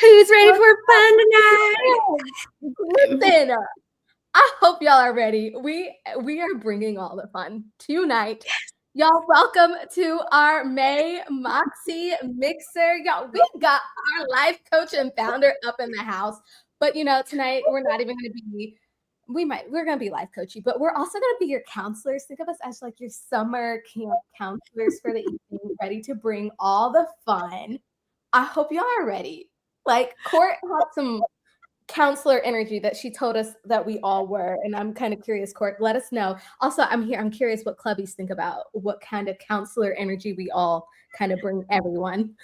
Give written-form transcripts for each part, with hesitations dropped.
Who's ready for fun tonight? Listen, I hope y'all are ready. We are bringing all the fun tonight. Y'all, welcome to our MäksēMixer. Y'all, we got our life coach and founder up in the house. But you know, tonight we're not even going to be. We're going to be life coachy, but we're also going to be your counselors. Think of us as like your summer camp counselors for the evening, ready to bring all the fun. I hope y'all are ready. Like, Court had some counselor energy that she told us that we all were, and I'm kind of curious, Court, let us know. Also, I'm curious what clubbies think about what kind of counselor energy we all kind of bring everyone.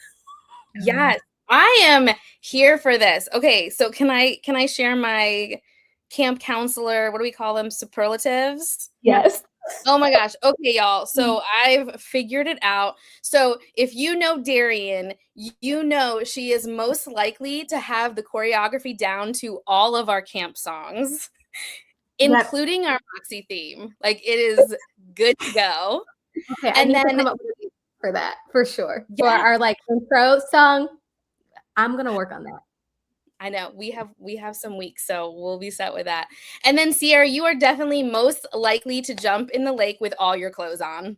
Yes, I am here for this. Okay, so can I share my camp counselor, what do we call them, superlatives? Yes. Oh my gosh. Okay, y'all. So I've figured it out. So if you know Darian, you know she is most likely to have the choreography down to all of our camp songs, including our Moxie theme. Like, it is good to go. Okay, and then come up with for that for sure. For our like intro song, I'm gonna work on that. I know we have some weeks, so we'll be set with that. And then Sierra, you are definitely most likely to jump in the lake with all your clothes on.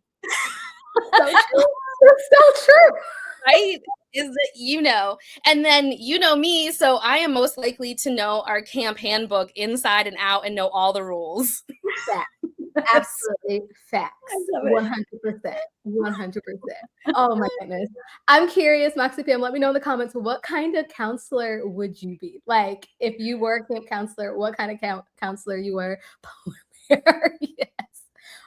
So true. That's so true. Right? Is that, you know, and then you know me, so I am most likely to know our camp handbook inside and out and know all the rules. Facts. Absolutely facts. 100%. 100%. Oh my goodness. I'm curious, Moxie fam, let me know in the comments, what kind of counselor would you be? Like, if you were a camp counselor, what kind of counselor you were? Yes.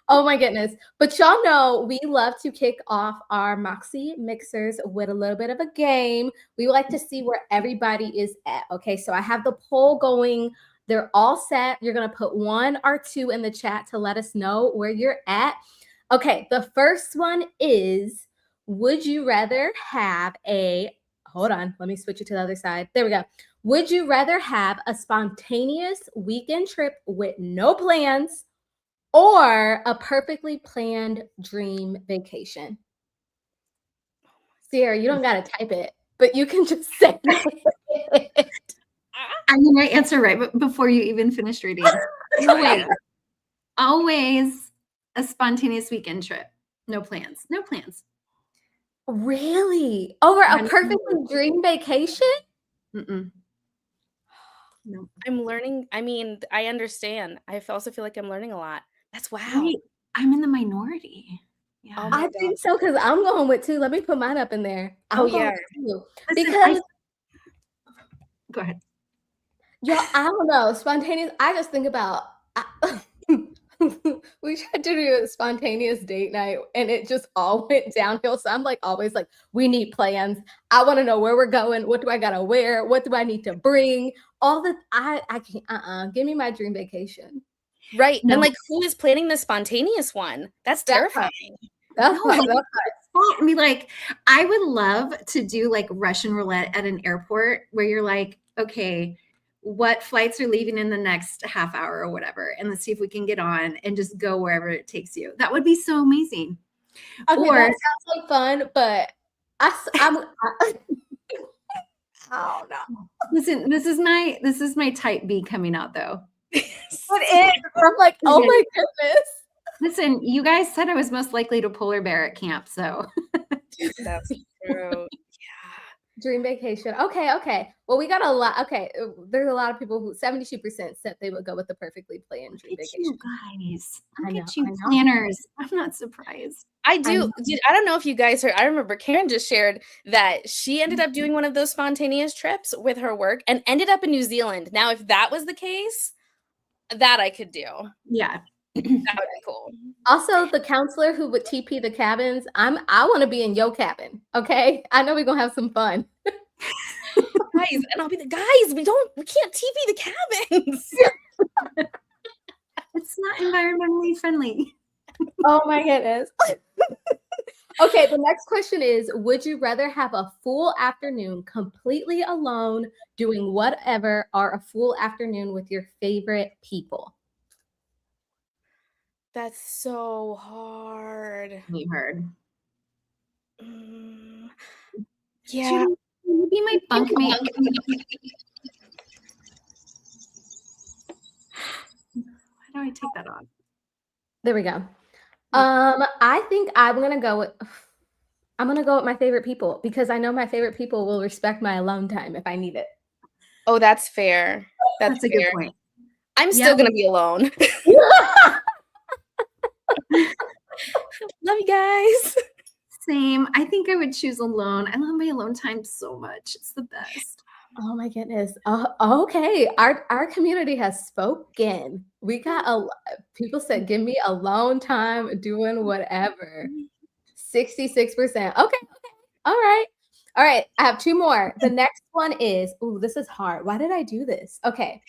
Oh my goodness. But y'all know we love to kick off our MäksēMixers with a little bit of a game. We like to see where everybody is at. Okay, so I have the poll going. They're all set. You're going to put 1 or 2 in the chat to let us know where you're at. Okay, the first one is, would you rather have hold on, let me switch it to the other side. There we go. Would you rather have a spontaneous weekend trip with no plans or a perfectly planned dream vacation? Sierra, you don't got to type it, but you can just say it. I'm going to answer right before you even finish reading. Always a spontaneous weekend trip. No plans. No plans. Really? Over a perfectly dream vacation? Mm-mm. No. I'm learning. I mean, I understand. I also feel like I'm learning a lot. That's wow. Right. I'm in the minority. Yeah. Oh I think so, because I'm going with 2. Let me put mine up in there. Oh, yeah. Because go ahead. Yeah, I don't know. Spontaneous. I just think about we tried to do a spontaneous date night and it just all went downhill. So I'm like always like, we need plans. I want to know where we're going. What do I gotta wear? What do I need to bring? All the I can't give me my dream vacation. Right. No. And like, who is planning the spontaneous one? That's terrifying. That's I mean, like, I would love to do like Russian roulette at an airport where you're like, okay, what flights are leaving in the next half hour or whatever, and let's see if we can get on and just go wherever it takes you. That would be so amazing. Okay, or that sounds like fun, but I'm oh no. Listen, this is my type B coming out though. I'm like, oh my goodness. Listen, you guys said I was most likely to polar bear at camp, so. That's true. Dream vacation. Okay. Well, we got a lot. Okay, there's a lot of people who 72% said they would go with the perfectly planned dream vacation. You guys, I know, you planners. I'm not surprised. I do. I don't know if you guys heard. I remember Karen just shared that she ended up doing one of those spontaneous trips with her work and ended up in New Zealand. Now, if that was the case, that I could do. Yeah. That would be cool. Also, the counselor who would TP the cabins, I want to be in your cabin. Okay, I know we're gonna have some fun, guys. And I'll be the guys. We can't TP the cabins. It's not environmentally friendly. Oh my goodness. Okay, the next question is: would you rather have a full afternoon completely alone doing whatever, or a full afternoon with your favorite people? That's so hard. You heard. Yeah. Can you be my bunkmate? Why do I take that off? There we go. I think I'm gonna go with my favorite people, because I know my favorite people will respect my alone time if I need it. Oh, that's fair. That's a good point. I'm still gonna be alone. Love you guys. Same. I think I would choose alone. I love my alone time so much. It's the best. Oh my goodness. Okay. Our community has spoken. We got people said, give me alone time doing whatever. 66%. Okay. All right. I have two more. The next one is, this is hard. Why did I do this? Okay.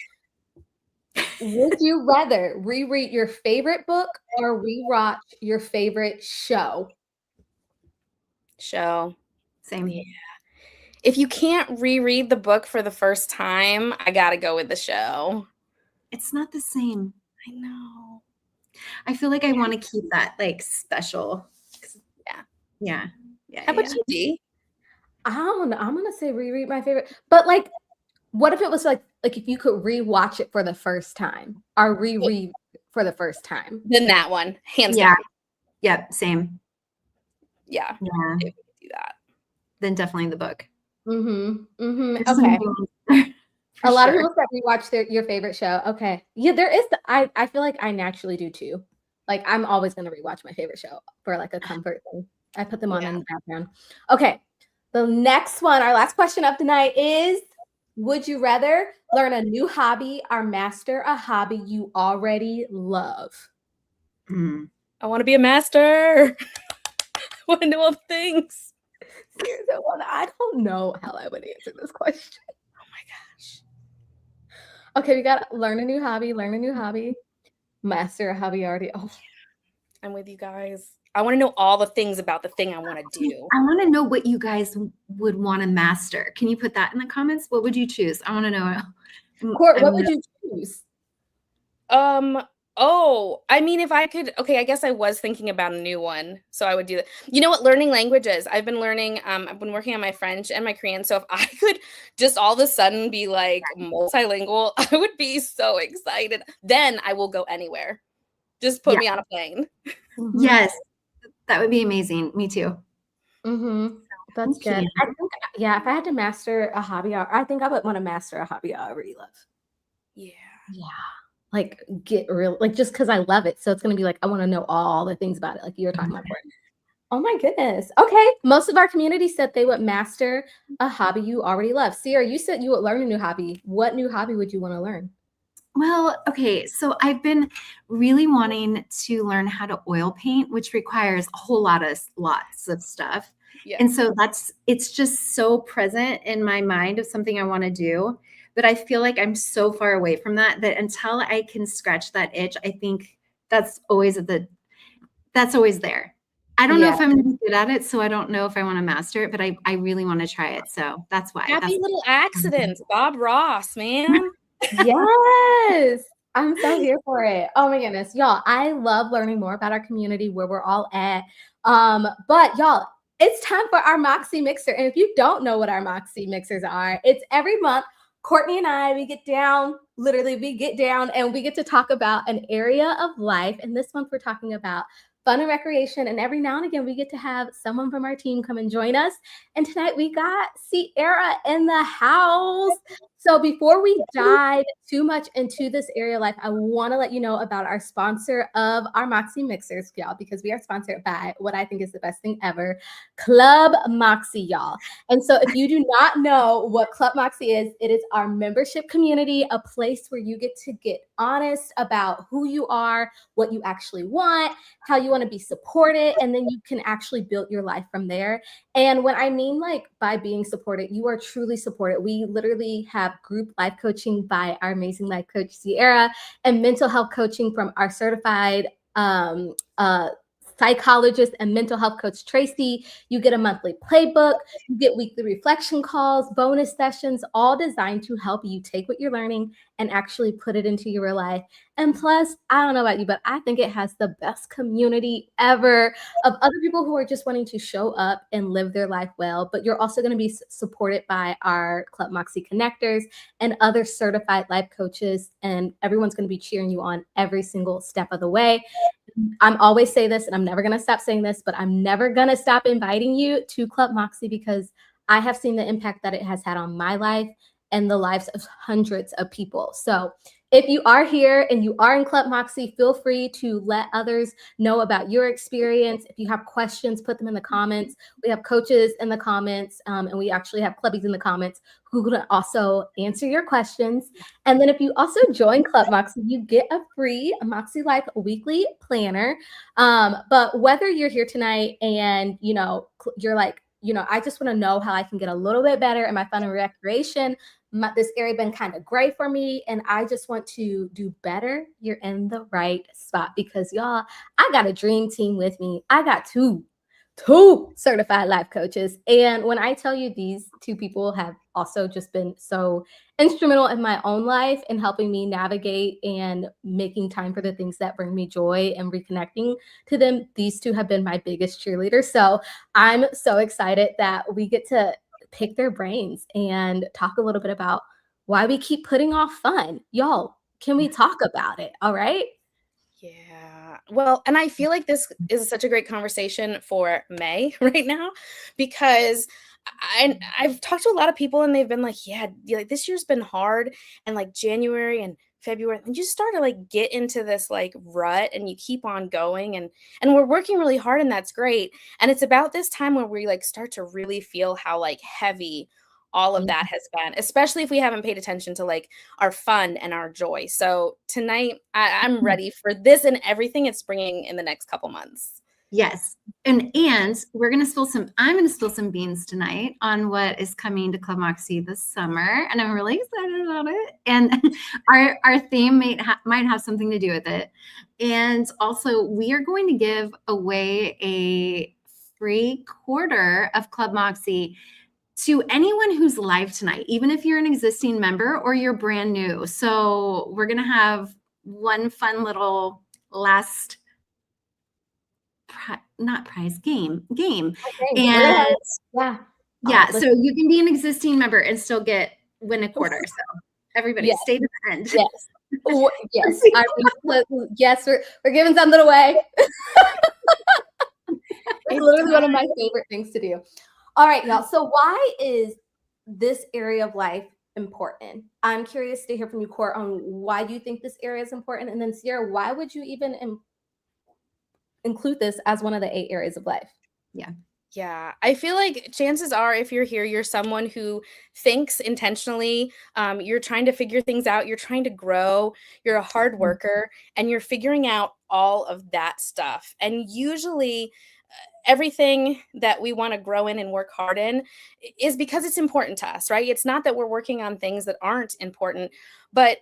Would you rather reread your favorite book or rewatch your favorite show? Same. Yeah. If you can't reread the book for the first time, I gotta go with the show. It's not the same. I know. I feel like I want to keep that like special. Yeah. How about you, Dee? I don't know. I'm gonna say reread my favorite, but like, what if it was like if you could rewatch it for the first time or reread for the first time? Then that one, hands down. Yep, same. Yeah. If we could do that. Then definitely the book. Okay. A lot of people said rewatch your favorite show. Okay. Yeah, there is. I feel like I naturally do too. Like, I'm always gonna rewatch my favorite show for like a comfort thing. I put them on in the background. Okay. The next one, our last question of the night is: would you rather learn a new hobby or master a hobby you already love? I want to be a master. I want to know all the things. Seriously, I don't know how I would answer this question. Oh my gosh. Okay, we got learn a new hobby, master a hobby already. Oh, I'm with you guys. I want to know all the things about the thing I want to do. I want to know what you guys would want to master. Can you put that in the comments? What would you choose? I want to know. Court, what would you choose? Oh, I mean, if I could, okay, I guess I was thinking about a new one, so I would do that. You know what? Learning languages. I've been learning, I've been working on my French and my Korean. So if I could just all of a sudden be like multilingual, I would be so excited. Then I will go anywhere. Just put me on a plane. Yes, that would be amazing. Me too. That's good. I think, if I had to master a hobby, I think I would want to master a hobby I already love. Yeah. Like, get real, like, just because I love it. So it's going to be like, I want to know all the things about it. Like you were talking about. Oh my goodness. Okay. Most of our community said they would master a hobby you already love. Sierra, you said you would learn a new hobby. What new hobby would you want to learn? Well, okay. So I've been really wanting to learn how to oil paint, which requires a whole lots of stuff. Yeah. And so it's just so present in my mind of something I want to do. But I feel like I'm so far away from that until I can scratch that itch, I think that's always there. I don't know if I'm going to be good at it, so I don't know if I want to master it, but I really want to try it. So that's why. Happy little accidents. Bob Ross, man. Yes. I'm so here for it. Oh my goodness. Y'all, I love learning more about our community, where we're all at. But y'all, it's time for our MäksēMixer. And if you don't know what our MäksēMixers are, it's every month Courtney and I, we get down and we get to talk about an area of life. And this month we're talking about fun and recreation. And every now and again, we get to have someone from our team come and join us. And tonight we got Sierra in the house. So before we dive too much into this area of life, I want to let you know about our sponsor of our MäksēMixers, y'all, because we are sponsored by what I think is the best thing ever, Club Moxie, y'all. And so if you do not know what Club Moxie is, it is our membership community, a place where you get to get honest about who you are, what you actually want, how you want to be supported, and then you can actually build your life from there. And when I mean like by being supported, you are truly supported. We literally have group life coaching by our amazing life coach, Sierra, and mental health coaching from our certified psychologist and mental health coach, Tracy. You get a monthly playbook, you get weekly reflection calls, bonus sessions, all designed to help you take what you're learning and actually put it into your real life. And plus, I don't know about you, but I think it has the best community ever of other people who are just wanting to show up and live their life well. But you're also going to be supported by our Club Moxie connectors and other certified life coaches. And everyone's going to be cheering you on every single step of the way. I'm always say this, and I'm never going to stop saying this, but I'm never going to stop inviting you to Club Moxie because I have seen the impact that it has had on my life and the lives of hundreds of people. So if you are here and you are in Club Moxie, feel free to let others know about your experience. If you have questions, put them in the comments. We have coaches in the comments, and we actually have clubbies in the comments who can also answer your questions. And then if you also join Club Moxie, you get a free Moxie Life weekly planner. But whether you're here tonight and, you're like, I just want to know how I can get a little bit better in my fun and recreation. This area been kind of gray for me, and I just want to do better. You're in the right spot because y'all, I got a dream team with me. I got two certified life coaches. And when I tell you these two people have also just been so instrumental in my own life in helping me navigate and making time for the things that bring me joy and reconnecting to them, these two have been my biggest cheerleaders. So I'm so excited that we get to pick their brains and talk a little bit about why we keep putting off fun. Y'all, can we talk about it? All right. Yeah. Well, and I feel like this is such a great conversation for May right now because I've talked to a lot of people and they've been like, yeah, like this year's been hard, and like January and February, and you start to like get into this like rut and you keep on going, and we're working really hard, and that's great. And it's about this time where we like start to really feel how like heavy all of that has been, especially if we haven't paid attention to like our fun and our joy. So tonight I'm ready for this and everything it's bringing in the next couple months. Yes. And we're going to I'm going to spill some beans tonight on what is coming to Club Moxie this summer. And I'm really excited about it. And our theme might have something to do with it. And also we are going to give away a free quarter of Club Moxie to anyone who's live tonight, even if you're an existing member or you're brand new. So we're going to have one fun little last game. Okay. And yeah. So you can be an existing member and still win a quarter. So everybody stay to the end. Yes. Yes. We're giving something away. It's literally one of my favorite things to do. All right, y'all. So why is this area of life important? I'm curious to hear from you, Court, on why do you think this area is important? And then Sierra, why would you even include this as one of the 8 areas of life? Yeah, I feel like chances are if you're here, you're someone who thinks intentionally, you're trying to figure things out, you're trying to grow, you're a hard worker, and you're figuring out all of that stuff. And usually everything that we want to grow in and work hard in is because it's important to us, right? It's not that we're working on things that aren't important, but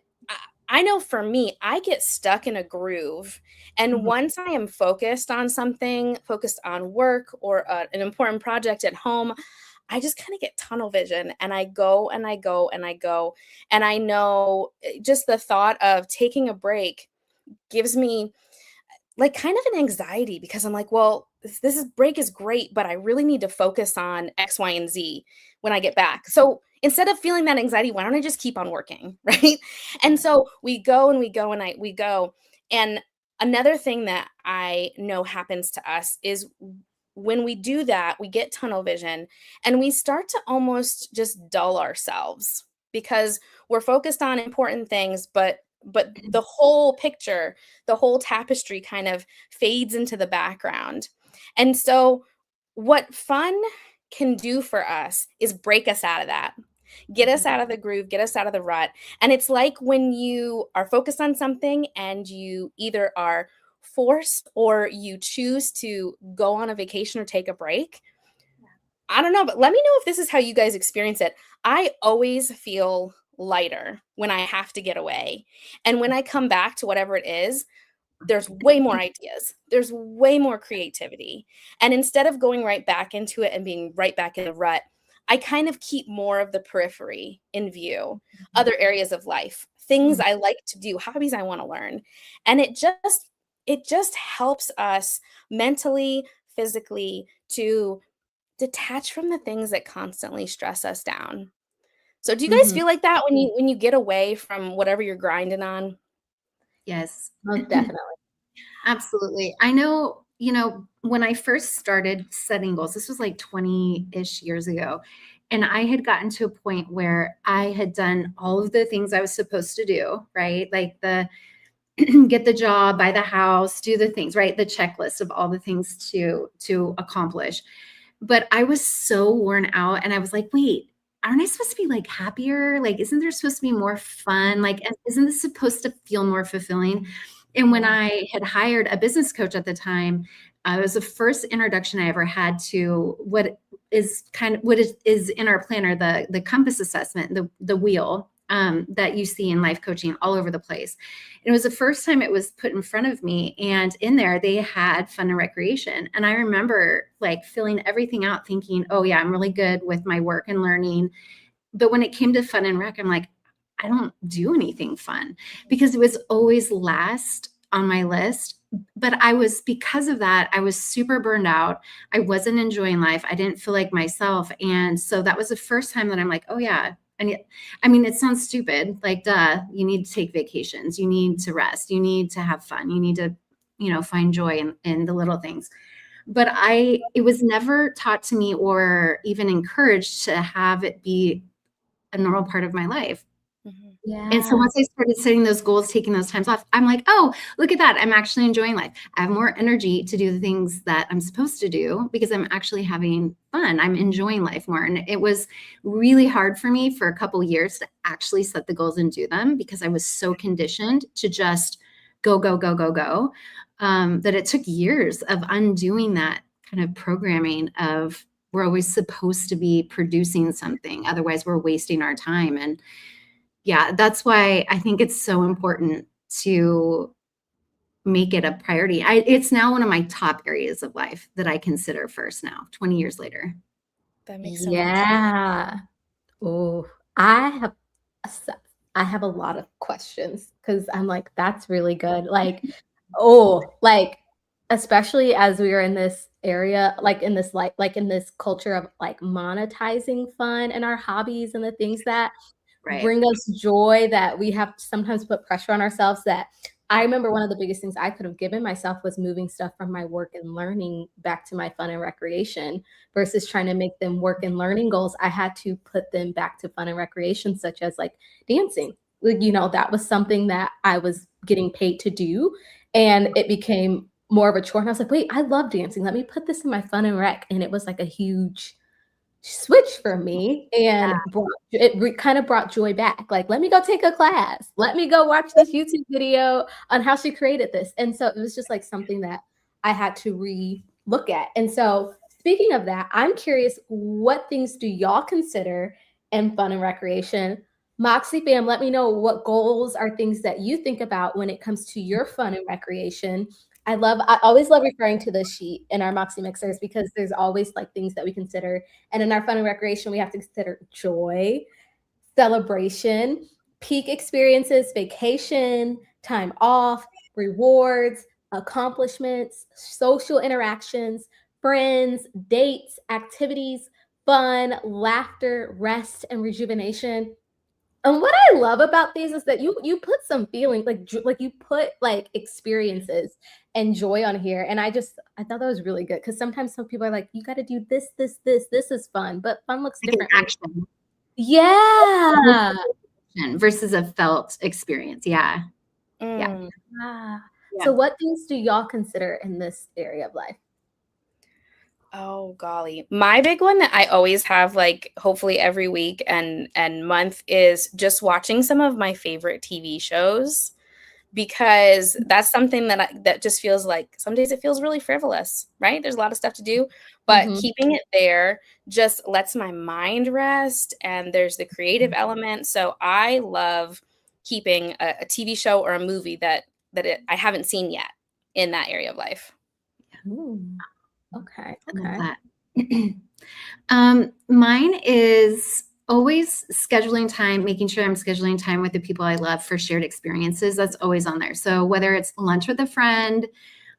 I know for me, I get stuck in a groove. And once I am focused on something, focused on work or an important project at home, I just kind of get tunnel vision and I go and I go and I go. And I know just the thought of taking a break gives me like kind of an anxiety because I'm like, well, this break is great, but I really need to focus on X, Y, and Z when I get back. So instead of feeling that anxiety, why don't I just keep on working, right? And so we go and we go and we go. And another thing that I know happens to us is when we do that, we get tunnel vision and we start to almost just dull ourselves because we're focused on important things, but the whole picture, the whole tapestry kind of fades into the background. And so what fun can do for us is break us out of that. Get us out of the groove, get us out of the rut. And it's like when you are focused on something and you either are forced or you choose to go on a vacation or take a break. I don't know, but let me know if this is how you guys experience it. I always feel lighter when I have to get away. And when I come back to whatever it is, there's way more ideas. There's way more creativity. And instead of going right back into it and being right back in the rut, I kind of keep more of the periphery in view, other areas of life, things I like to do, hobbies I want to learn. And it just helps us mentally, physically to detach from the things that constantly stress us down. So do you guys feel like that when you get away from whatever you're grinding on? Yes. Most definitely. Absolutely. I know, when I first started setting goals, this was like 20-ish years ago, and I had gotten to a point where I had done all of the things I was supposed to do, right? Like the get the job, buy the house, do the things, right? The checklist of all the things to accomplish. But I was so worn out and I was like, wait, aren't I supposed to be like happier? Like, isn't there supposed to be more fun? Like, isn't this supposed to feel more fulfilling? And when I had hired a business coach at the time, it was the first introduction I ever had to what is in our planner, the compass assessment, the wheel that you see in life coaching all over the place. And it was the first time it was put in front of me. And in there, they had fun and recreation. And I remember like filling everything out thinking, oh yeah, I'm really good with my work and learning. But when it came to fun and rec, I'm like, I don't do anything fun because it was always last on my list. But because of that, I was super burned out. I wasn't enjoying life. I didn't feel like myself. And so that was the first time that I'm like, oh yeah. And I mean, it sounds stupid, like, duh, you need to take vacations. You need to rest. You need to have fun. You need to, find joy in the little things. But it was never taught to me or even encouraged to have it be a normal part of my life. Yeah. And so once I started setting those goals, taking those times off, I'm like, oh, look at that. I'm actually enjoying life. I have more energy to do the things that I'm supposed to do because I'm actually having fun. I'm enjoying life more. And it was really hard for me for a couple of years to actually set the goals and do them because I was so conditioned to just go, go, go, go, go, that it took years of undoing that kind of programming of we're always supposed to be producing something. Otherwise, we're wasting our time. And yeah, that's why I think it's so important to make it a priority. It's now one of my top areas of life that I consider first now, 20 years later. That makes so much sense. Yeah. Oh, I have a lot of questions because I'm like, that's really good. Like, especially as we are in this area, like in this culture of like monetizing fun and our hobbies and the things that bring us joy that we have sometimes put pressure on ourselves. That I remember one of the biggest things I could have given myself was moving stuff from my work and learning back to my fun and recreation versus trying to make them work and learning goals. I had to put them back to fun and recreation, such as like dancing. That was something that I was getting paid to do. And it became more of a chore. And I was like, wait, I love dancing. Let me put this in my fun and rec. And it was like a huge switch for me and kind of brought joy back. Like, let me go take a class. Let me go watch this YouTube video on how she created this. And so it was just like something that I had to re-look at. And so speaking of that, I'm curious, what things do y'all consider in fun and recreation? Moxie fam, let me know what goals are things that you think about when it comes to your fun and recreation. I always love referring to the sheet in our MäksēMixers because there's always like things that we consider. And in our fun and recreation, we have to consider joy, celebration, peak experiences, vacation, time off, rewards, accomplishments, social interactions, friends, dates, activities, fun, laughter, rest, and rejuvenation. And what I love about these is that you put some feelings, like you put like experiences and joy on here. And I thought that was really good, because sometimes some people are like, you got to do this, this, this. This is fun, but fun looks Like an different. action Yeah. versus a felt experience. Yeah. Mm. Ah. Yeah. So what things do y'all consider in this area of life? Oh golly. My big one that I always have, like, hopefully every week and month, is just watching some of my favorite TV shows, because that's something that just feels like some days it feels really frivolous, right? There's a lot of stuff to do, but Mhm. keeping it there just lets my mind rest, and there's the creative element. So I love keeping a TV show or a movie I haven't seen yet in that area of life. Ooh. Okay. I love Okay. that. Mine is always scheduling time, making sure I'm scheduling time with the people I love for shared experiences. That's always on there. So whether it's lunch with a friend,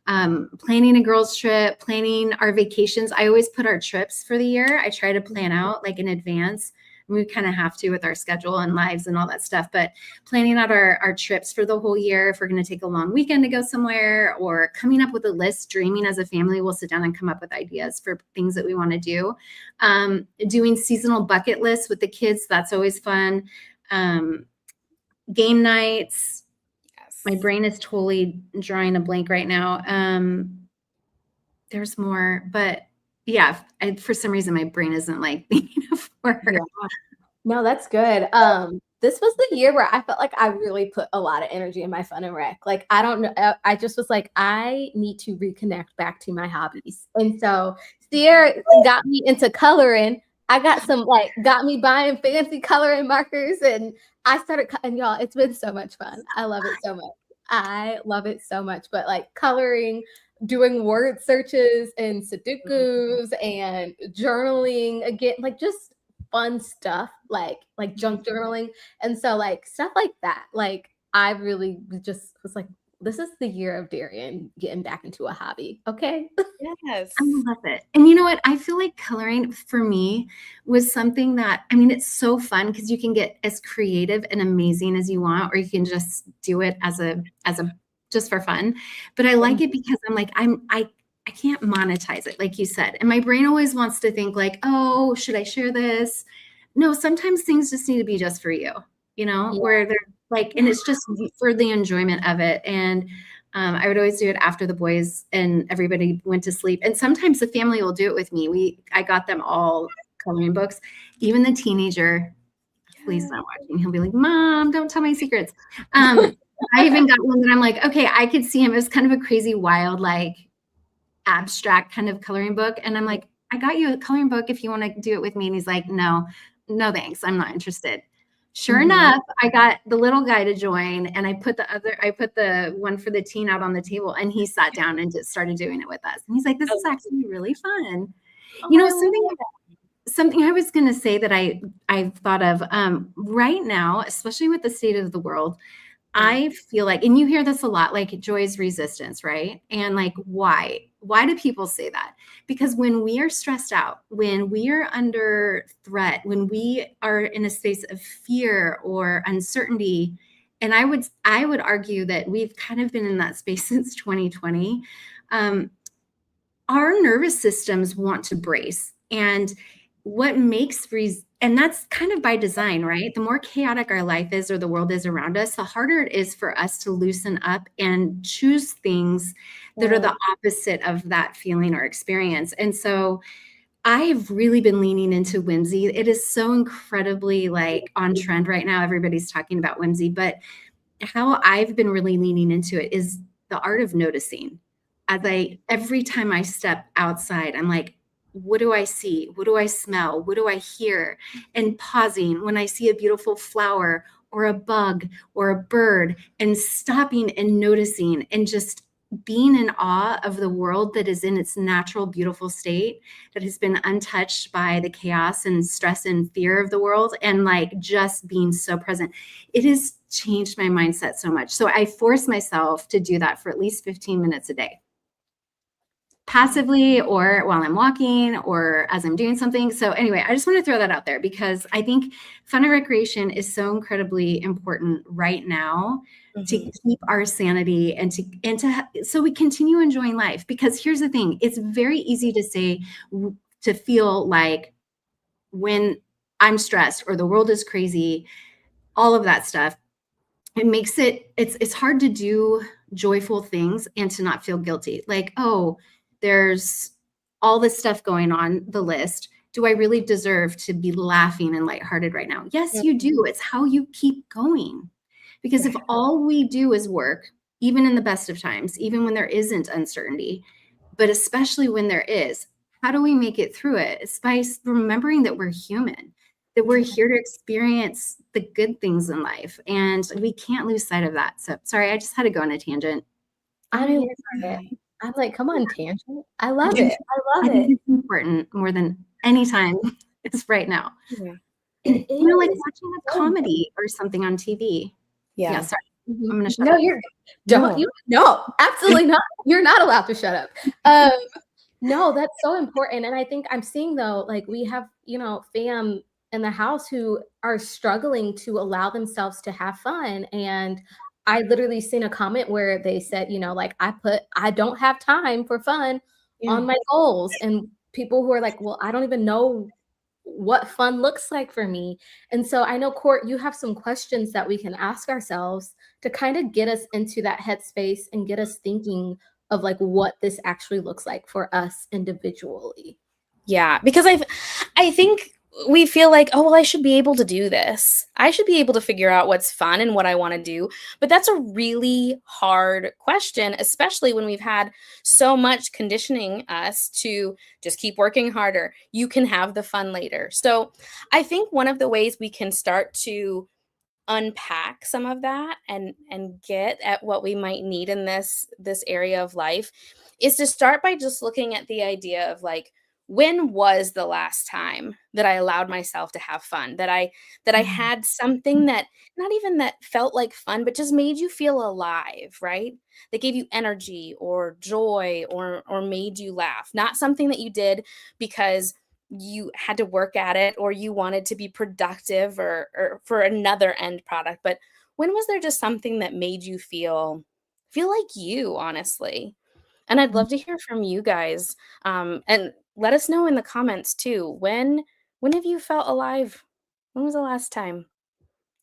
planning a girls trip, planning our vacations. I always put our trips for the year. I try to plan out like in advance. We kind of have to with our schedule and lives and all that stuff, but planning out our trips for the whole year, if we're going to take a long weekend to go somewhere, or coming up with a list, dreaming as a family, we'll sit down and come up with ideas for things that we want to do. Doing seasonal bucket lists with the kids. That's always fun. Game nights. Yes. My brain is totally drawing a blank right now. There's more, but yeah, for some reason my brain isn't like thinking of words. Yeah. No, that's good. This was the year where I felt like I really put a lot of energy in my fun and rec. Like, I don't know, I just was like, I need to reconnect back to my hobbies. And so Sierra got me into coloring. I got me buying fancy coloring markers, and I started, and y'all, it's been so much fun. I love it so much. I love it so much. But like coloring, doing word searches and Sudokus and journaling again, like just fun stuff, like junk journaling. And so like stuff like that, like I really just was like, this is the year of Darian getting back into a hobby. Okay. Yes. I love it. And you know what? I feel like coloring for me was something that, I mean, it's so fun because you can get as creative and amazing as you want, or you can just do it as a just for fun. But I like it because I'm like, I can't monetize it, like you said. And my brain always wants to think like, oh, should I share this? No, sometimes things just need to be just for you, where they're like, and it's just for the enjoyment of it. And I would always do it after the boys and everybody went to sleep. And sometimes the family will do it with me. I got them all coloring books, even the teenager. Please not watching. He'll be like, Mom, don't tell my secrets. I even got one that I'm like, okay, I could see him. It was kind of a crazy, wild, like abstract kind of coloring book. And I'm like, I got you a coloring book if you want to do it with me. And he's like, no, thanks. I'm not interested. Sure enough, I got the little guy to join, and I put the one for the teen out on the table, and he sat down and just started doing it with us. And he's like, this is actually really fun. Something I was going to say that I've thought of right now, especially with the state of the world, I feel like, and you hear this a lot, like joy's resistance, right? And like, why do people say that? Because when we are stressed out, when we are under threat, when we are in a space of fear or uncertainty, and I would argue that we've kind of been in that space since 2020, our nervous systems want to brace. And what makes and that's kind of by design, right? The more chaotic our life is or the world is around us, the harder it is for us to loosen up and choose things that are the opposite of that feeling or experience. And so I've really been leaning into whimsy. It is so incredibly like on trend right now. Everybody's talking about whimsy, but how I've been really leaning into it is the art of noticing. Every time I step outside, I'm like, what do I see? What do I smell? What do I hear? And pausing when I see a beautiful flower or a bug or a bird, and stopping and noticing and just being in awe of the world that is in its natural, beautiful state, that has been untouched by the chaos and stress and fear of the world, and like just being so present. It has changed my mindset so much. So I force myself to do that for at least 15 minutes a day, passively or while I'm walking or as I'm doing something. So anyway, I just want to throw that out there because I think fun and recreation is so incredibly important right now to keep our sanity and so we continue enjoying life. Because here's the thing, it's very easy to say, to feel like when I'm stressed or the world is crazy, all of that stuff, it makes it's hard to do joyful things and to not feel guilty. Like, oh, there's all this stuff going on the list. Do I really deserve to be laughing and lighthearted right now? Yes, you do. It's how you keep going. Because if all we do is work, even in the best of times, even when there isn't uncertainty, but especially when there is, how do we make it through it? It's by remembering that we're human, that we're here to experience the good things in life. And we can't lose sight of that. So sorry, I just had to go on a tangent. I'm like, come on, tangent. I love it. I love it. It's important more than any time. It's right now. Yeah. You know, like watching a comedy or something on TV. Yeah, sorry. I'm gonna shut up. No, absolutely not. You're not allowed to shut up. No, that's so important. And I think I'm seeing though, like we have, fam in the house who are struggling to allow themselves to have fun. And I literally seen a comment where they said, like I don't have time for fun on my goals. And people who are like, well, I don't even know what fun looks like for me. And so I know, Court, you have some questions that we can ask ourselves to kind of get us into that headspace and get us thinking of like what this actually looks like for us individually. Yeah, because I think we feel like, oh, well, I should be able to do this. I should be able to figure out what's fun and what I want to do. But that's a really hard question, especially when we've had so much conditioning us to just keep working harder. You can have the fun later. So I think one of the ways we can start to unpack some of that and get at what we might need in this area of life is to start by just looking at the idea of like, when was the last time that I allowed myself to have fun, that I had something that not even that felt like fun, but just made you feel alive, right? That gave you energy or joy or made you laugh, not something that you did because you had to work at it or you wanted to be productive or for another end product. But when was there just something that made you feel like you, honestly? And I'd love to hear from you guys. And let us know in the comments too. When have you felt alive? When was the last time?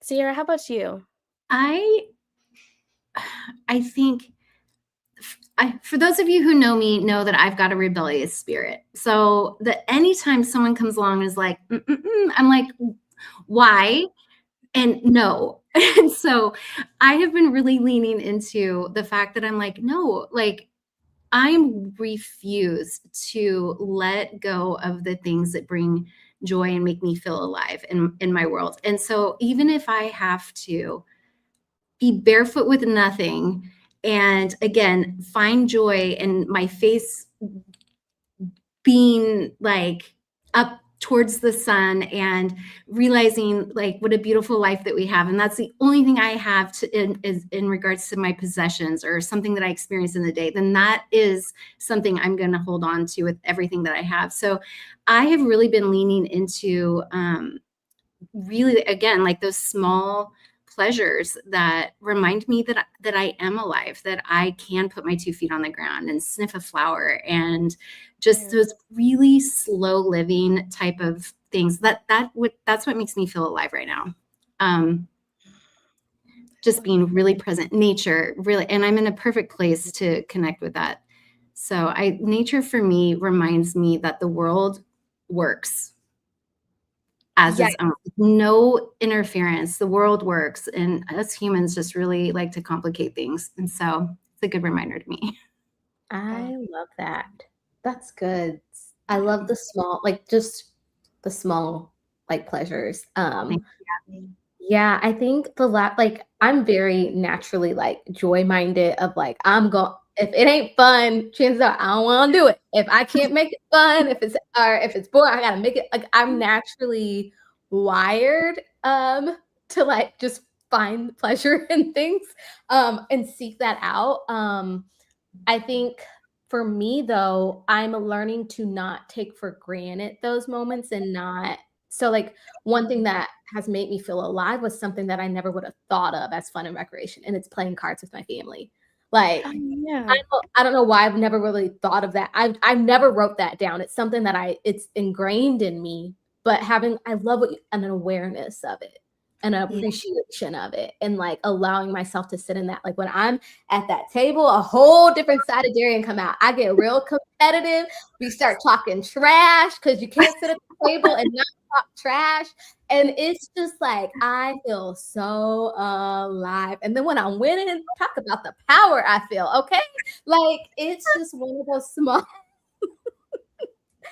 Sierra, how about you? I think for those of you who know me, know that I've got a rebellious spirit. So that anytime someone comes along and is like, I'm like, why? And no. And so I have been really leaning into the fact that I'm like, no, like I'm refused to let go of the things that bring joy and make me feel alive in my world. And so even if I have to be barefoot with nothing, and again, find joy in my face being like up towards the sun and realizing like what a beautiful life that we have. And that's the only thing I have in regards to my possessions or something that I experience in the day, then that is something I'm going to hold on to with everything that I have. So I have really been leaning into really, again, like those small pleasures that remind me that I am alive, that I can put my 2 feet on the ground and sniff a flower, and just those really slow living type of things. That's what makes me feel alive right now. Just being really present, nature, really, and I'm in a perfect place to connect with that. So nature for me reminds me that the world works as its own, no interference. The world works, and us humans just really like to complicate things. And so it's a good reminder to me. I love that. That's good. I love the small, like just the small like pleasures. Yeah, I think like I'm very naturally like joy minded of like if it ain't fun, chances are I don't want to do it. If I can't make it fun, if it's boring, I gotta make it. Like I'm naturally wired to like just find pleasure in things and seek that out. I think for me though, I'm learning to not take for granted those moments and not so like one thing that has made me feel alive was something that I never would have thought of as fun and recreation, and it's playing cards with my family. Like Yeah. I don't know why I've never really thought of that. I've never wrote that down. It's something that it's ingrained in me, but I love an awareness of it, an appreciation of it, and like allowing myself to sit in that. Like when I'm at that table, a whole different side of Darian come out. I get real competitive. We start talking trash because you can't sit at the table and not talk trash. And it's just like I feel so alive. And then when I'm winning, talk about the power I feel. Okay, like it's just one of those small.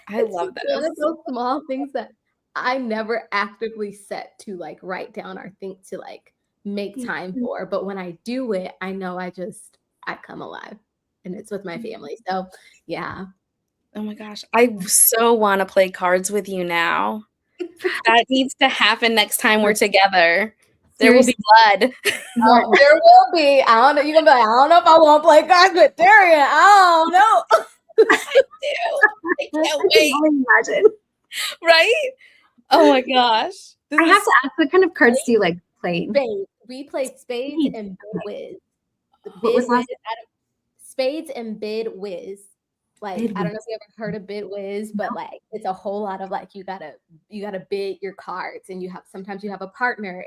I love that. One of those small things that I never actively set to like write down or think to like make time for. But when I do it, I know I come alive, and it's with my family. So yeah. Oh my gosh. I so want to play cards with you now. That needs to happen next time we're together. There will be blood. Oh, there will be. I don't know. You're gonna be like, I don't know if I want to play cards with Darian. I don't know. I do. I can't wait. only imagine. Right? Oh my gosh. I have to ask, what kind of cards do you like playing? Spades. We play spades and bid whiz. What was last? Spades and bid whiz. Like I don't know if you ever heard of bid whiz, but like it's a whole lot of like you gotta bid your cards, and sometimes you have a partner.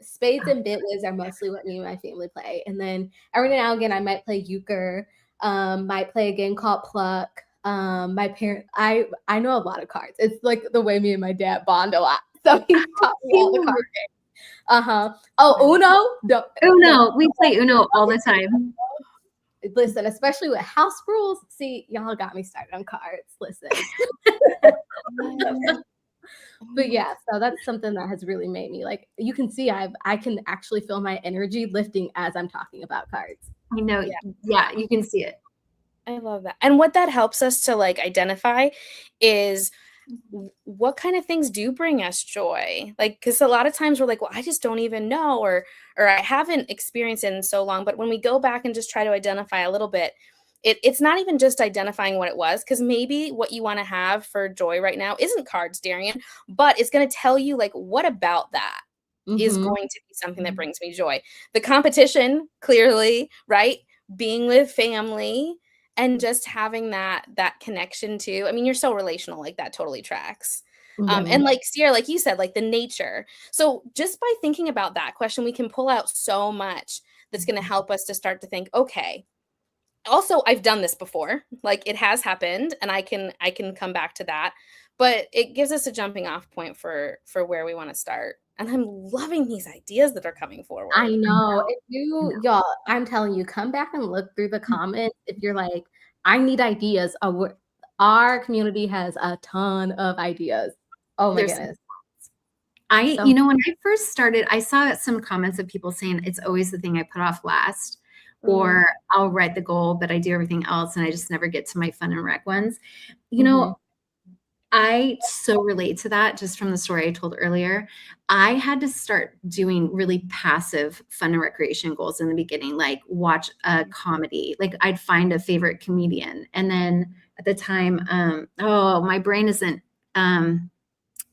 Spades and bid whiz are mostly what me and my family play, and then every now and again I might play euchre, might play a game called pluck. My parent, I know a lot of cards. It's like the way me and my dad bond a lot, so he taught me all the card games. Oh, Uno. Uno. We play Uno all the time. Listen, especially with house rules. See, y'all got me started on cards. Listen. But yeah, so that's something that has really made me like, you can see I can actually feel my energy lifting as I'm talking about cards. I know. Yeah, you can see it. I love that. And what that helps us to like identify is what kind of things do bring us joy. Like, because a lot of times we're like, well, I just don't even know, or I haven't experienced it in so long. But when we go back and just try to identify a little bit, it's not even just identifying what it was, because maybe what you want to have for joy right now isn't cards, Darian, but it's going to tell you like, what about that is going to be something that brings me joy. The competition, clearly, right? Being with family and just having that connection too. I mean, you're so relational, like that totally tracks. And like Sierra, like you said, like the nature. So just by thinking about that question, we can pull out so much that's going to help us to start to think, okay, also I've done this before, like it has happened, and I can come back to that, but it gives us a jumping off point for where we want to start. And I'm loving these ideas that are coming forward. I know. If y'all, I'm telling you, come back and look through the comments. If you're like, I need ideas. Our community has a ton of ideas. Oh my goodness. You know, when I first started, I saw some comments of people saying it's always the thing I put off last, or I'll write the goal, but I do everything else and I just never get to my fun and rec ones. You know, I so relate to that just from the story I told earlier. I had to start doing really passive fun and recreation goals in the beginning, like watch a comedy. Like I'd find a favorite comedian. And then at the time, my brain isn't,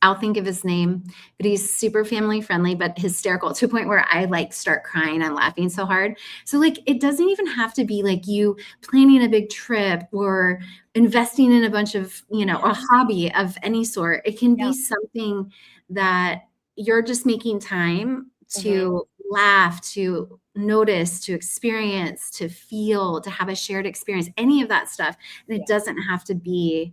I'll think of his name, but he's super family friendly, but hysterical to a point where I like start crying and laughing so hard. So like, it doesn't even have to be like you planning a big trip or investing in a bunch of, a hobby of any sort. It can be something that you're just making time to laugh, to notice, to experience, to feel, to have a shared experience, any of that stuff. And it doesn't have to be,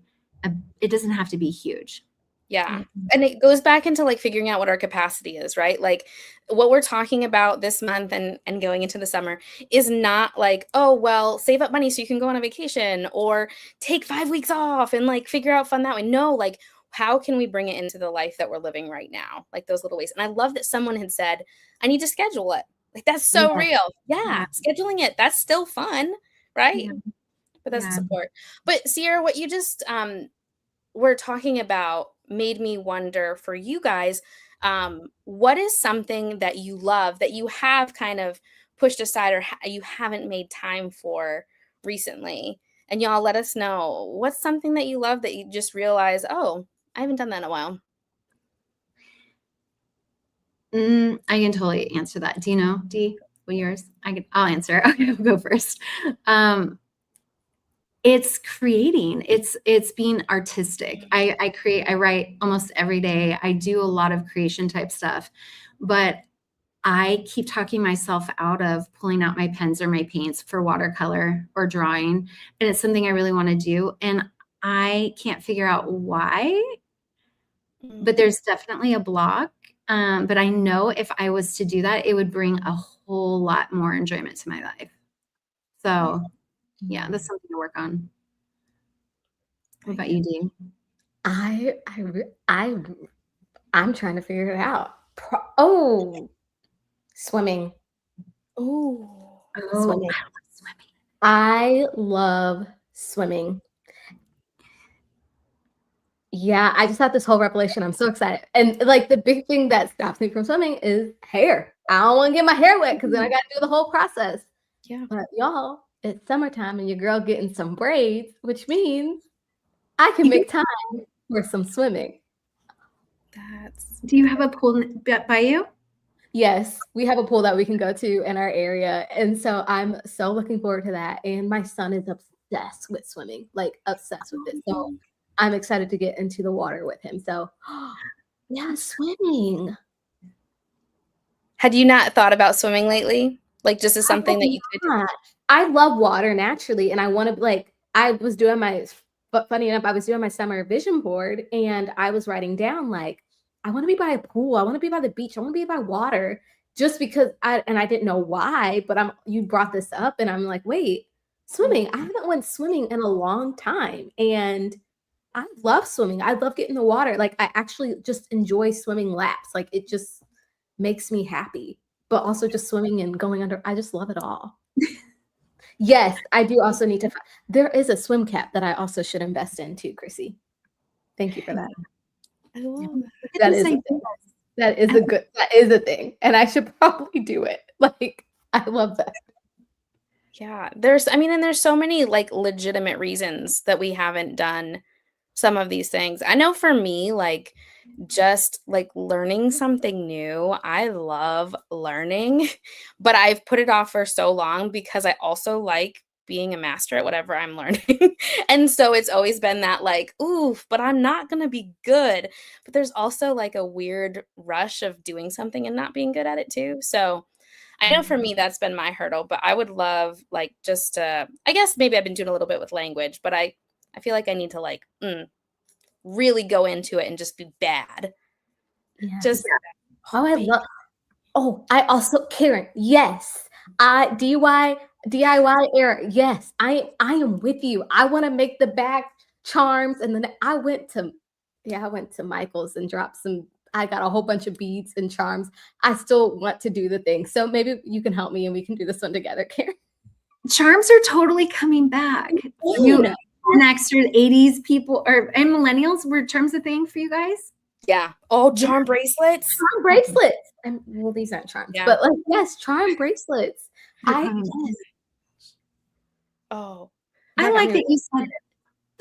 huge. Yeah. And it goes back into like figuring out what our capacity is, right? Like what we're talking about this month and going into the summer is not like, oh, well, save up money so you can go on a vacation or take 5 weeks off and like figure out fun that way. No, like how can we bring it into the life that we're living right now? Like those little ways. And I love that someone had said, I need to schedule it. Like, that's so Yeah. real. Yeah. Scheduling it, that's still fun, right? Yeah. But that's Yeah. support. But Sierra, what you just were talking about made me wonder for you guys, what is something that you love that you have kind of pushed aside or you haven't made time for recently? And y'all let us know, what's something that you love that you just realize, oh, I haven't done that in a while. I can totally answer that. Do you know, Dee, what yours? I'll answer. Okay, I'll go first. It's creating. It's being artistic. I write almost every day. I do a lot of creation type stuff, but I keep talking myself out of pulling out my pens or my paints for watercolor or drawing. And it's something I really want to do. And I can't figure out why, but there's definitely a block. But I know if I was to do that, it would bring a whole lot more enjoyment to my life. So yeah, that's something to work on. What about you, Dee? I'm trying to figure it out. Swimming. Oh, Swimming. I love swimming. I love swimming. Yeah, I just had this whole revelation. I'm so excited. And like the big thing that stops me from swimming is hair. I don't want to get my hair wet because then I got to do the whole process. Yeah. But y'all, it's summertime and your girl getting some braids, which means I can make time for some swimming. Do you have a pool by you? Yes, we have a pool that we can go to in our area. And so I'm so looking forward to that. And my son is obsessed with swimming, like obsessed with it. So I'm excited to get into the water with him. So yeah, swimming. Had you not thought about swimming lately? Like, just as something that you could do? I love water naturally. And I want to but funny enough, I was doing my summer vision board and I was writing down like, I want to be by a pool. I want to be by the beach. I want to be by water just because I didn't know why, but you brought this up and I'm like, wait, swimming. I haven't went swimming in a long time. And I love swimming. I love getting in the water. Like I actually just enjoy swimming laps. Like it just makes me happy, but also just swimming and going under. I just love it all. Yes, I do also need to. There is a swim cap that I also should invest in too, Chrissy. Thank you for that. I love that. That is a thing. That is a thing. And I should probably do it. Like, I love that. Yeah. There's so many like legitimate reasons that we haven't done some of these things. I know for me, like just like learning something new, I love learning, but I've put it off for so long because I also like being a master at whatever I'm learning. And so it's always been that like, ooh, but I'm not going to be good. But there's also like a weird rush of doing something and not being good at it too. So I know for me that's been my hurdle, but I would love like just to, I guess maybe I've been doing a little bit with language, but I feel like I need to like really go into it and just be bad. Yeah. Just I also Karen, yes. DIY era. Yes, I am with you. I want to make the back charms and then I went to Michael's and dropped I got a whole bunch of beads and charms. I still want to do the thing. So maybe you can help me and we can do this one together, Karen. Charms are totally coming back. Gen Xers, 80s people and millennials, were charms a thing for you guys? Yeah. Oh, charm bracelets. Charm bracelets. And well, these aren't charms, but like yes, charm bracelets. I like that you said.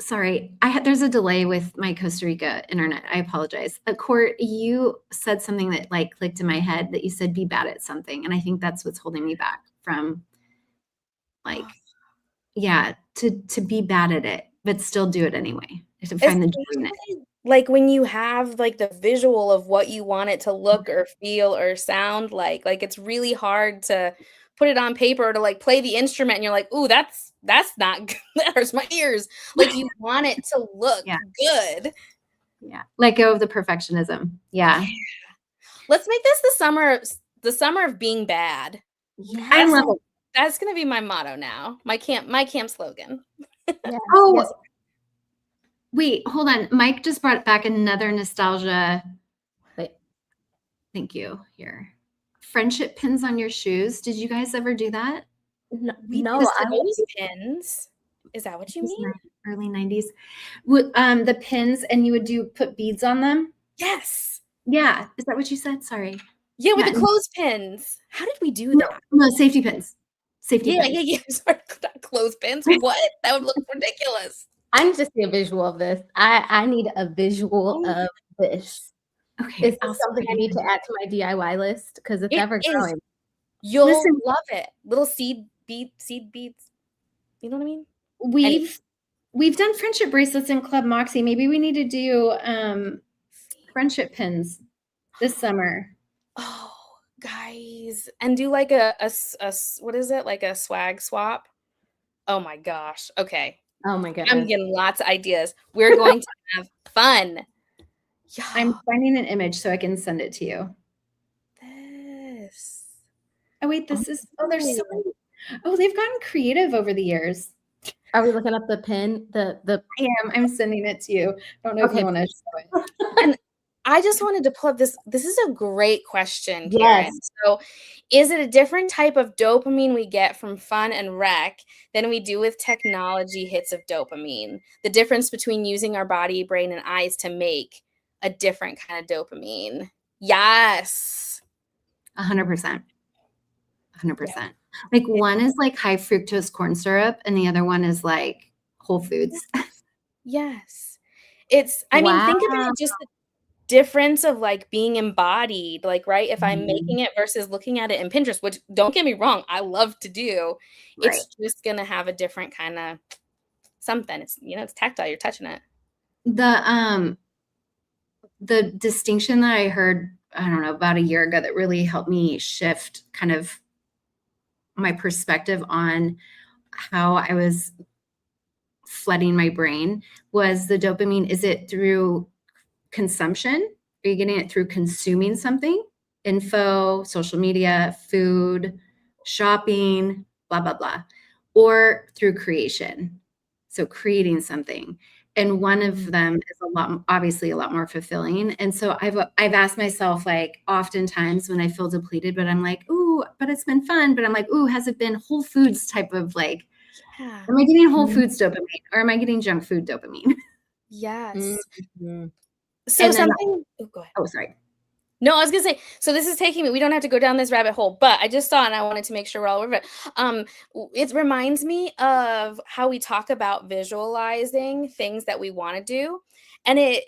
Sorry, there's a delay with my Costa Rica internet. I apologize. Court, you said something that like clicked in my head that you said be bad at something, and I think that's what's holding me back from like, to be bad at it, but still do it anyway. To find the joy in it. Like when you have like the visual of what you want it to look or feel or sound like it's really hard to put it on paper to like play the instrument and you're like, ooh, that's not good. That hurts my ears. Like you want it to look good. Yeah. Let go of the perfectionism. Yeah. Let's make this the summer of being bad. Yeah. I love it. That's gonna be my motto now. My camp slogan. Yes. Wait, hold on. Mike just brought back another nostalgia. Thank you. Here. friendship pins on your shoes. Did you guys ever do that? No, Those pins. Is that what you mean? Early 90s. The pins, and you would put beads on them? Yes. Yeah. Is that what you said? Sorry. Yeah, with the clothespins. How did we do that? No, safety pins. Safety pins. Yeah. Sorry, not clothespins. What? That would look ridiculous. I need to see a visual of this. I need a visual of this. Okay. Is this something I need to add to my DIY list? Because it's ever growing. You'll love it. Little seed beads. You know what I mean? We've done friendship bracelets in Club Moxie. Maybe we need to do friendship pins this summer. Oh, guys, and do like a what is it? Like a swag swap? Oh my gosh. Okay. Oh my goodness. I'm getting lots of ideas. We're going to have fun. Yeah. I'm finding an image so I can send it to you. This. Oh wait, there's so many. Oh, they've gotten creative over the years. Are we looking up the pin? I am. I'm sending it to you. I don't know if you want to show it. And I just wanted to pull up this. This is a great question, Karen. Yes. So, is it a different type of dopamine we get from fun and rec than we do with technology hits of dopamine? The difference between using our body, brain, and eyes to make a different kind of dopamine. Yes. 100%. 100%. Like one is like high fructose corn syrup and the other one is like Whole Foods. Yes. I mean, think about just the difference of like being embodied, like, right? If I'm making it versus looking at it in Pinterest, which don't get me wrong, I love to do. Right. It's just going to have a different kind of something. It's, it's tactile. You're touching it. The distinction that I heard, I don't know, about a year ago that really helped me shift kind of my perspective on how I was flooding my brain was the dopamine. Is it through consumption? Are you getting it through consuming something? Info, social media, food, shopping, blah, blah, blah. Or through creation. So creating something. And one of them is obviously a lot more fulfilling. And so I've asked myself, like, oftentimes when I feel depleted, but I'm like, ooh, but it's been fun. But I'm like, ooh, has it been Whole Foods type of like, am I getting Whole Foods dopamine or am I getting junk food dopamine? Yes. Mm-hmm. So something, go ahead. Oh, sorry. No, I was going to say, so this is taking me, we don't have to go down this rabbit hole, but I just saw and I wanted to make sure we're all over it. It reminds me of how we talk about visualizing things that we want to do. And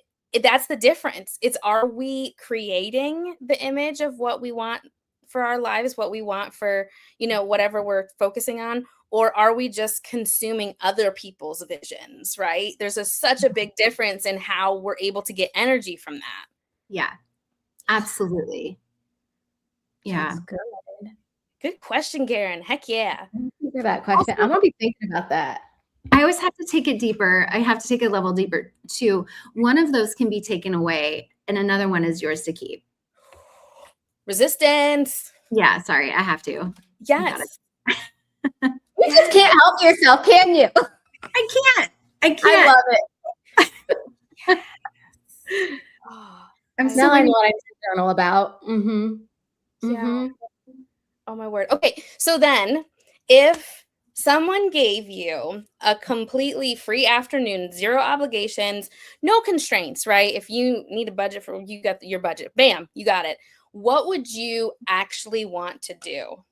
that's the difference. Are we creating the image of what we want for our lives, what we want for, whatever we're focusing on, or are we just consuming other people's visions, right? There's such a big difference in how we're able to get energy from that. Yeah. Absolutely. Yeah. Good question, Karen. Heck yeah. Thank you for that question. I'm going to be thinking about that. I always have to take it deeper. I have to take a level deeper too. One of those can be taken away and another one is yours to keep. Resistance. Yeah. Sorry. I have to. Yes. You just can't help yourself, can you? I can't. I love it. I'm so I know what I journal about. Mm-hmm. Yeah. Oh my word. Okay. So then if someone gave you a completely free afternoon, zero obligations, no constraints, right? If you need a budget you got your budget, bam, you got it. What would you actually want to do?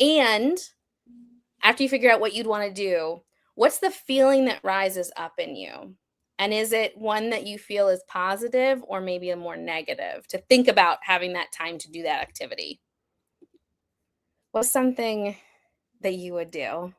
And after you figure out what you'd want to do, what's the feeling that rises up in you? And is it one that you feel is positive or maybe a more negative to think about having that time to do that activity? What's something that you would do?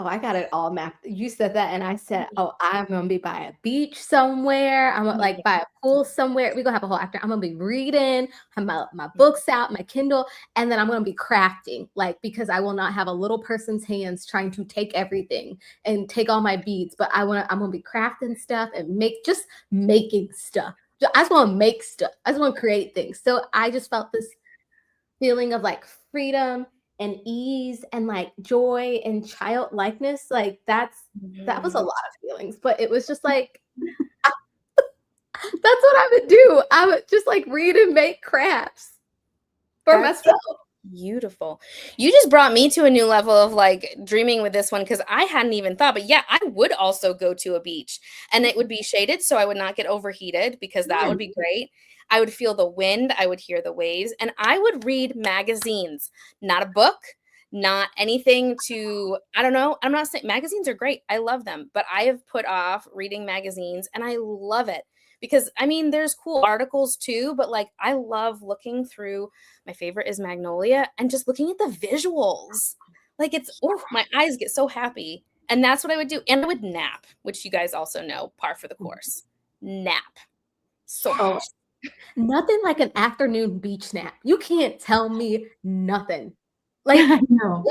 Oh, I got it all mapped. You said that, and I said, "Oh, I'm gonna be by a beach somewhere. I'm gonna by a pool somewhere. We're gonna have a whole after. I'm gonna be reading, have my books out, my Kindle, and then I'm gonna be crafting, because I will not have a little person's hands trying to take everything and take all my beads. But I'm gonna be crafting stuff and making stuff. I just want to make stuff. I just want to create things. So I just felt this feeling of freedom and ease and joy and childlikeness. That was a lot of feelings, but it was just that's what I would do. I would just read and make crafts for That's myself. beautiful. You just brought me to a new level of like dreaming with this one because I hadn't even thought. But yeah, I would also go to a beach and it would be shaded so I would not get overheated because that would be great. I would feel the wind, I would hear the waves, and I would read magazines, not a book, not anything to, I don't know. I'm not saying magazines are great. I love them, but I have put off reading magazines and I love it because I mean, there's cool articles too, but like I love looking through. My favorite is Magnolia and just looking at the visuals. Like it's, oh, my eyes get so happy. And that's what I would do. And I would nap, which you guys also know, par for the course. Nap. So much. Nothing like an afternoon beach nap. You can't tell me nothing. Like, No.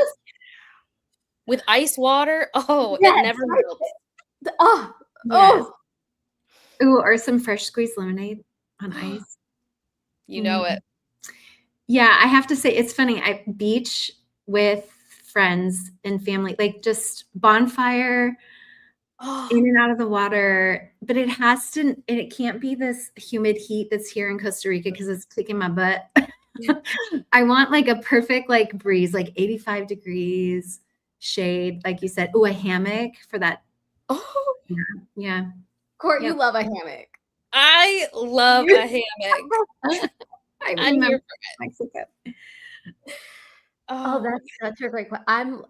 With ice water. Oh, yes, it never melts. Oh, Yes. oh. Ooh, or some fresh squeezed lemonade on ice. You know it. Yeah, I have to say it's funny. I beach with friends and family, like just bonfire, in and out of the water. But it has to, and it can't be this humid heat that's here in Costa Rica because it's kicking my butt. I want like a perfect like breeze, like 85 degrees, shade, like you said. Ooh, a hammock for that. Oh, Yeah. Court, Yep. you love a hammock. I love a hammock. I I'm remember here Mexico. Oh, that's such a great question.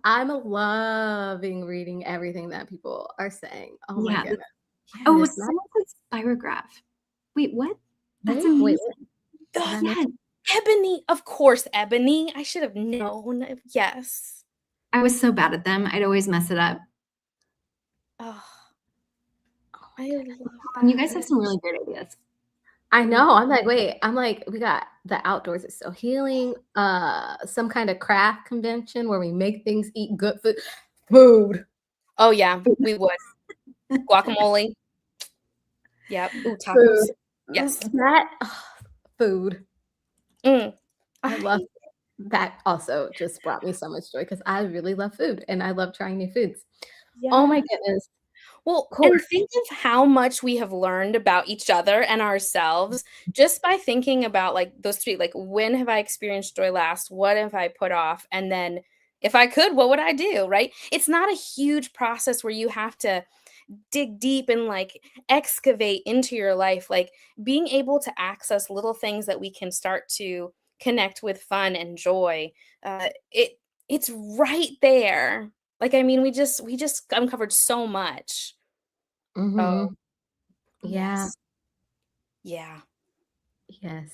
I'm loving reading everything that people are saying. Oh my Yeah. goodness. Oh, Yes, someone said spirograph. Wait, what? That's Wait, amazing. Oh, Yeah. Ebony, of course, Ebony. I should have known. Yes. I was so bad at them. I'd always mess it up. Oh, I love You guys that. have some really great ideas. I know. I'm like, wait, I'm like, we got the outdoors is so healing. Some kind of craft convention where we make things, eat good food. Oh yeah, we would. Guacamole. Yep. Ooh, tacos. Food. Yes. That food. Mm. I love that also just brought me so much joy because I really love food and I love trying new foods. Yeah. Oh my goodness. Well, Court. and think of how much we have learned about each other and ourselves just by thinking about like those three, like when have I experienced joy last? What have I put off? And then if I could, what would I do? Right? It's not a huge process where you have to dig deep and like excavate into your life. Like being able to access little things that we can start to connect with fun and joy. It's right there. Like I mean, we just uncovered so much. Mhm. Oh, Yeah. yes. Yeah. Yes.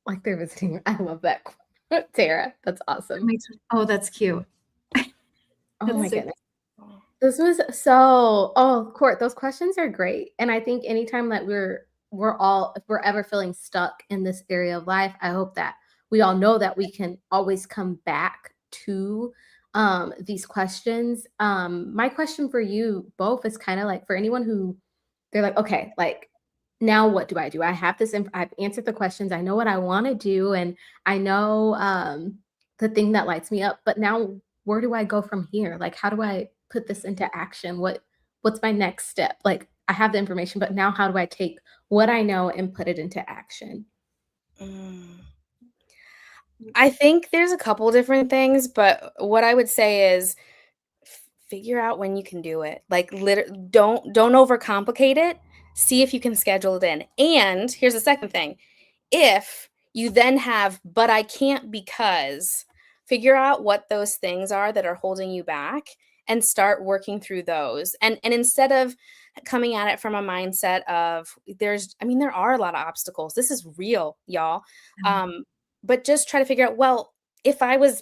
Like they're visiting. I love that. Tara, that's awesome. Oh, that's cute. Oh That's my so goodness. This was so, Court, those questions are great. And I think anytime that we're all, if we're ever feeling stuck in this area of life, I hope that we all know that we can always come back to these questions. My question for you both is kind of like for anyone who they're like, okay, like now what do I do? I have this, I've answered the questions. I know what I want to do. And I know the thing that lights me up, but now where do I go from here? Like, how do I put this into action? What's my next step? Like, I have the information, but now how do I take what I know and put it into action? I think there's a couple different things, but what I would say is figure out when you can do it. Like don't overcomplicate it. See if you can schedule it in. And here's the second thing. If you then have but I can't because figure out what those things are that are holding you back and start working through those. And instead of coming at it from a mindset of there are a lot of obstacles. This is real, y'all. But just try to figure out, well, if I was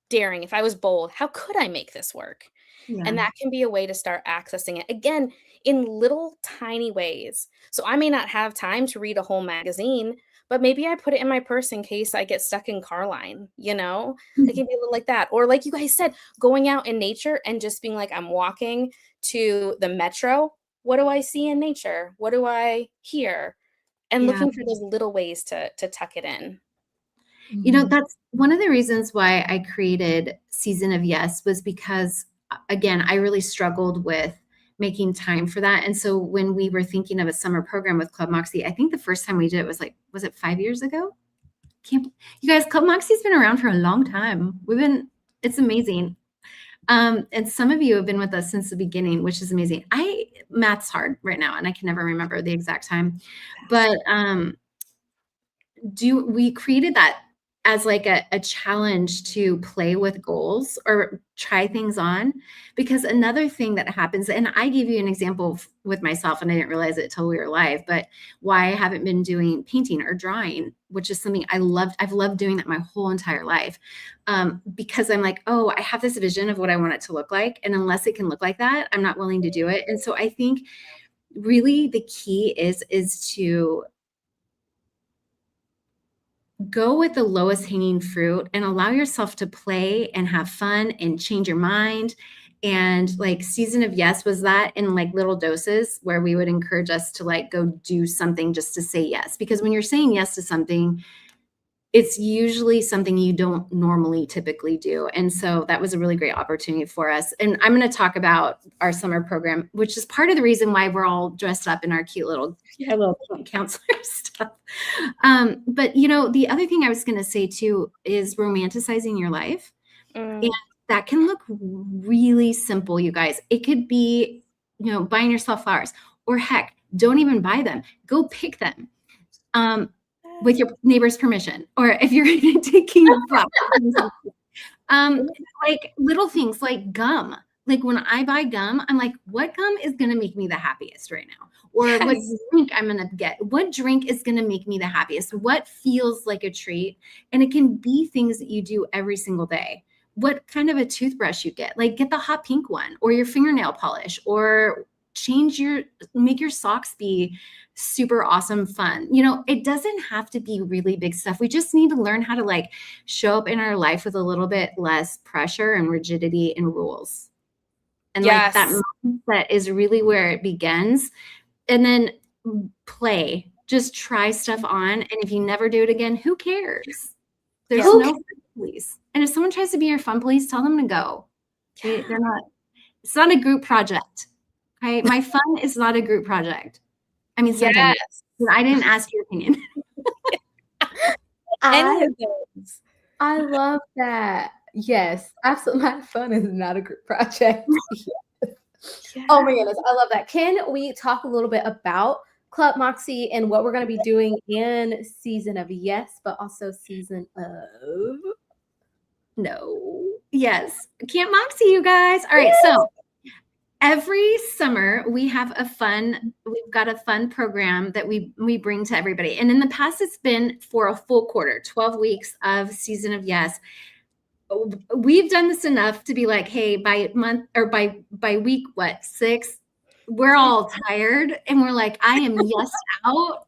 daring, if I was bold, how could I make this work? Yeah. And that can be a way to start accessing it again in little tiny ways. So I may not have time to read a whole magazine, but maybe I put it in my purse in case I get stuck in car line, you know? It can be a little like that. Or like you guys said, going out in nature and just being like, I'm walking to the metro. What do I see in nature? What do I hear? And looking for those little ways to tuck it in. You know, that's one of the reasons why I created Season of Yes was because, again, I really struggled with making time for that. And so when we were thinking of a summer program with Club Moxie, I think the first time we did it was it 5 years ago? you guys, Club Moxie's been around for a long time. It's amazing. And some of you have been with us since the beginning, which is amazing. Math's hard right now, and I can never remember the exact time, but we created that as like a challenge to play with goals or try things on, because another thing that happens, and I gave you an example with myself and I didn't realize it till we were live, but why I haven't been doing painting or drawing, which is something I've loved doing that my whole entire life. Because I'm like, oh, I have this vision of what I want it to look like. And unless it can look like that, I'm not willing to do it. And so I think really the key is to go with the lowest hanging fruit and allow yourself to play and have fun and change your mind. And like Season of Yes was that, in like little doses where we would encourage us to like go do something just to say yes. Because when you're saying yes to something, it's usually something you don't normally typically do. And so that was a really great opportunity for us. And I'm going to talk about our summer program, which is part of the reason why we're all dressed up in our cute little counselor stuff. But the other thing I was going to say too is romanticizing your life. And that can look really simple, you guys. It could be, buying yourself flowers, or heck, don't even buy them. Go pick them. With your neighbor's permission, or if you're taking a flowers. Like little things like gum. Like when I buy gum, I'm like, what gum is going to make me the happiest right now? Or what drink I'm going to get? What drink is going to make me the happiest? What feels like a treat? And it can be things that you do every single day. What kind of a toothbrush you get? Like get the hot pink one, or your fingernail polish, or make your socks be super awesome fun. It doesn't have to be really big stuff. We just need to learn how to like show up in our life with a little bit less pressure and rigidity and rules. And like that mindset is really where it begins. And then play, just try stuff on. And if you never do it again, who cares? There's no fun police. And if someone tries to be your fun police, tell them to go. Okay? It's not a group project. Okay, my fun is not a group project. I mean, sometimes I didn't ask your opinion. I love that. Yes, absolutely. My fun is not a group project. Yes. Oh my goodness, I love that. Can we talk a little bit about Club Moxie and what we're going to be doing in Season of Yes, but also Season of No? Yes, Camp Moxie, you guys. All right, so every summer we've got a fun program that we bring to everybody. And in the past, it's been for a full quarter, 12 weeks of Season of Yes. We've done this enough to be like, hey, by month or by week, 6, we're all tired and we're like, I am yes out.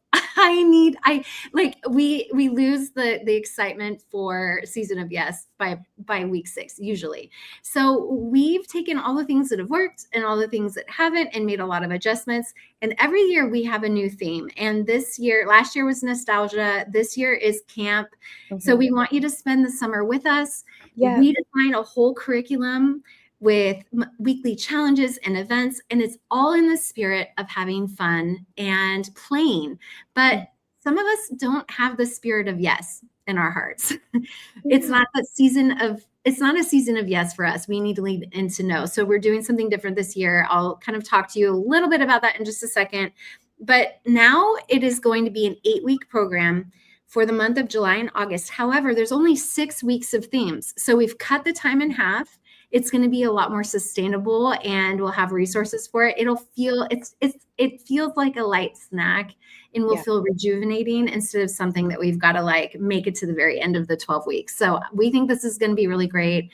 We lose the excitement for Season of Yes by week 6 usually. So we've taken all the things that have worked and all the things that haven't and made a lot of adjustments. And every year we have a new theme. And last year was nostalgia. This year is camp. Mm-hmm. So we want you to spend the summer with us. Yeah. We define a whole curriculum with weekly challenges and events, and it's all in the spirit of having fun and playing. But some of us don't have the spirit of yes in our hearts. It's not a season of yes for us. We need to lead into no. So we're doing something different this year. I'll kind of talk to you a little bit about that in just a second. But now it is going to be an 8-week program for the month of July and August. However, there's only 6 weeks of themes. So we've cut the time in half. It's going to be a lot more sustainable, and we'll have resources for it. It feels like a light snack, and will feel rejuvenating instead of something that we've got to like make it to the very end of the 12 weeks. So we think this is going to be really great.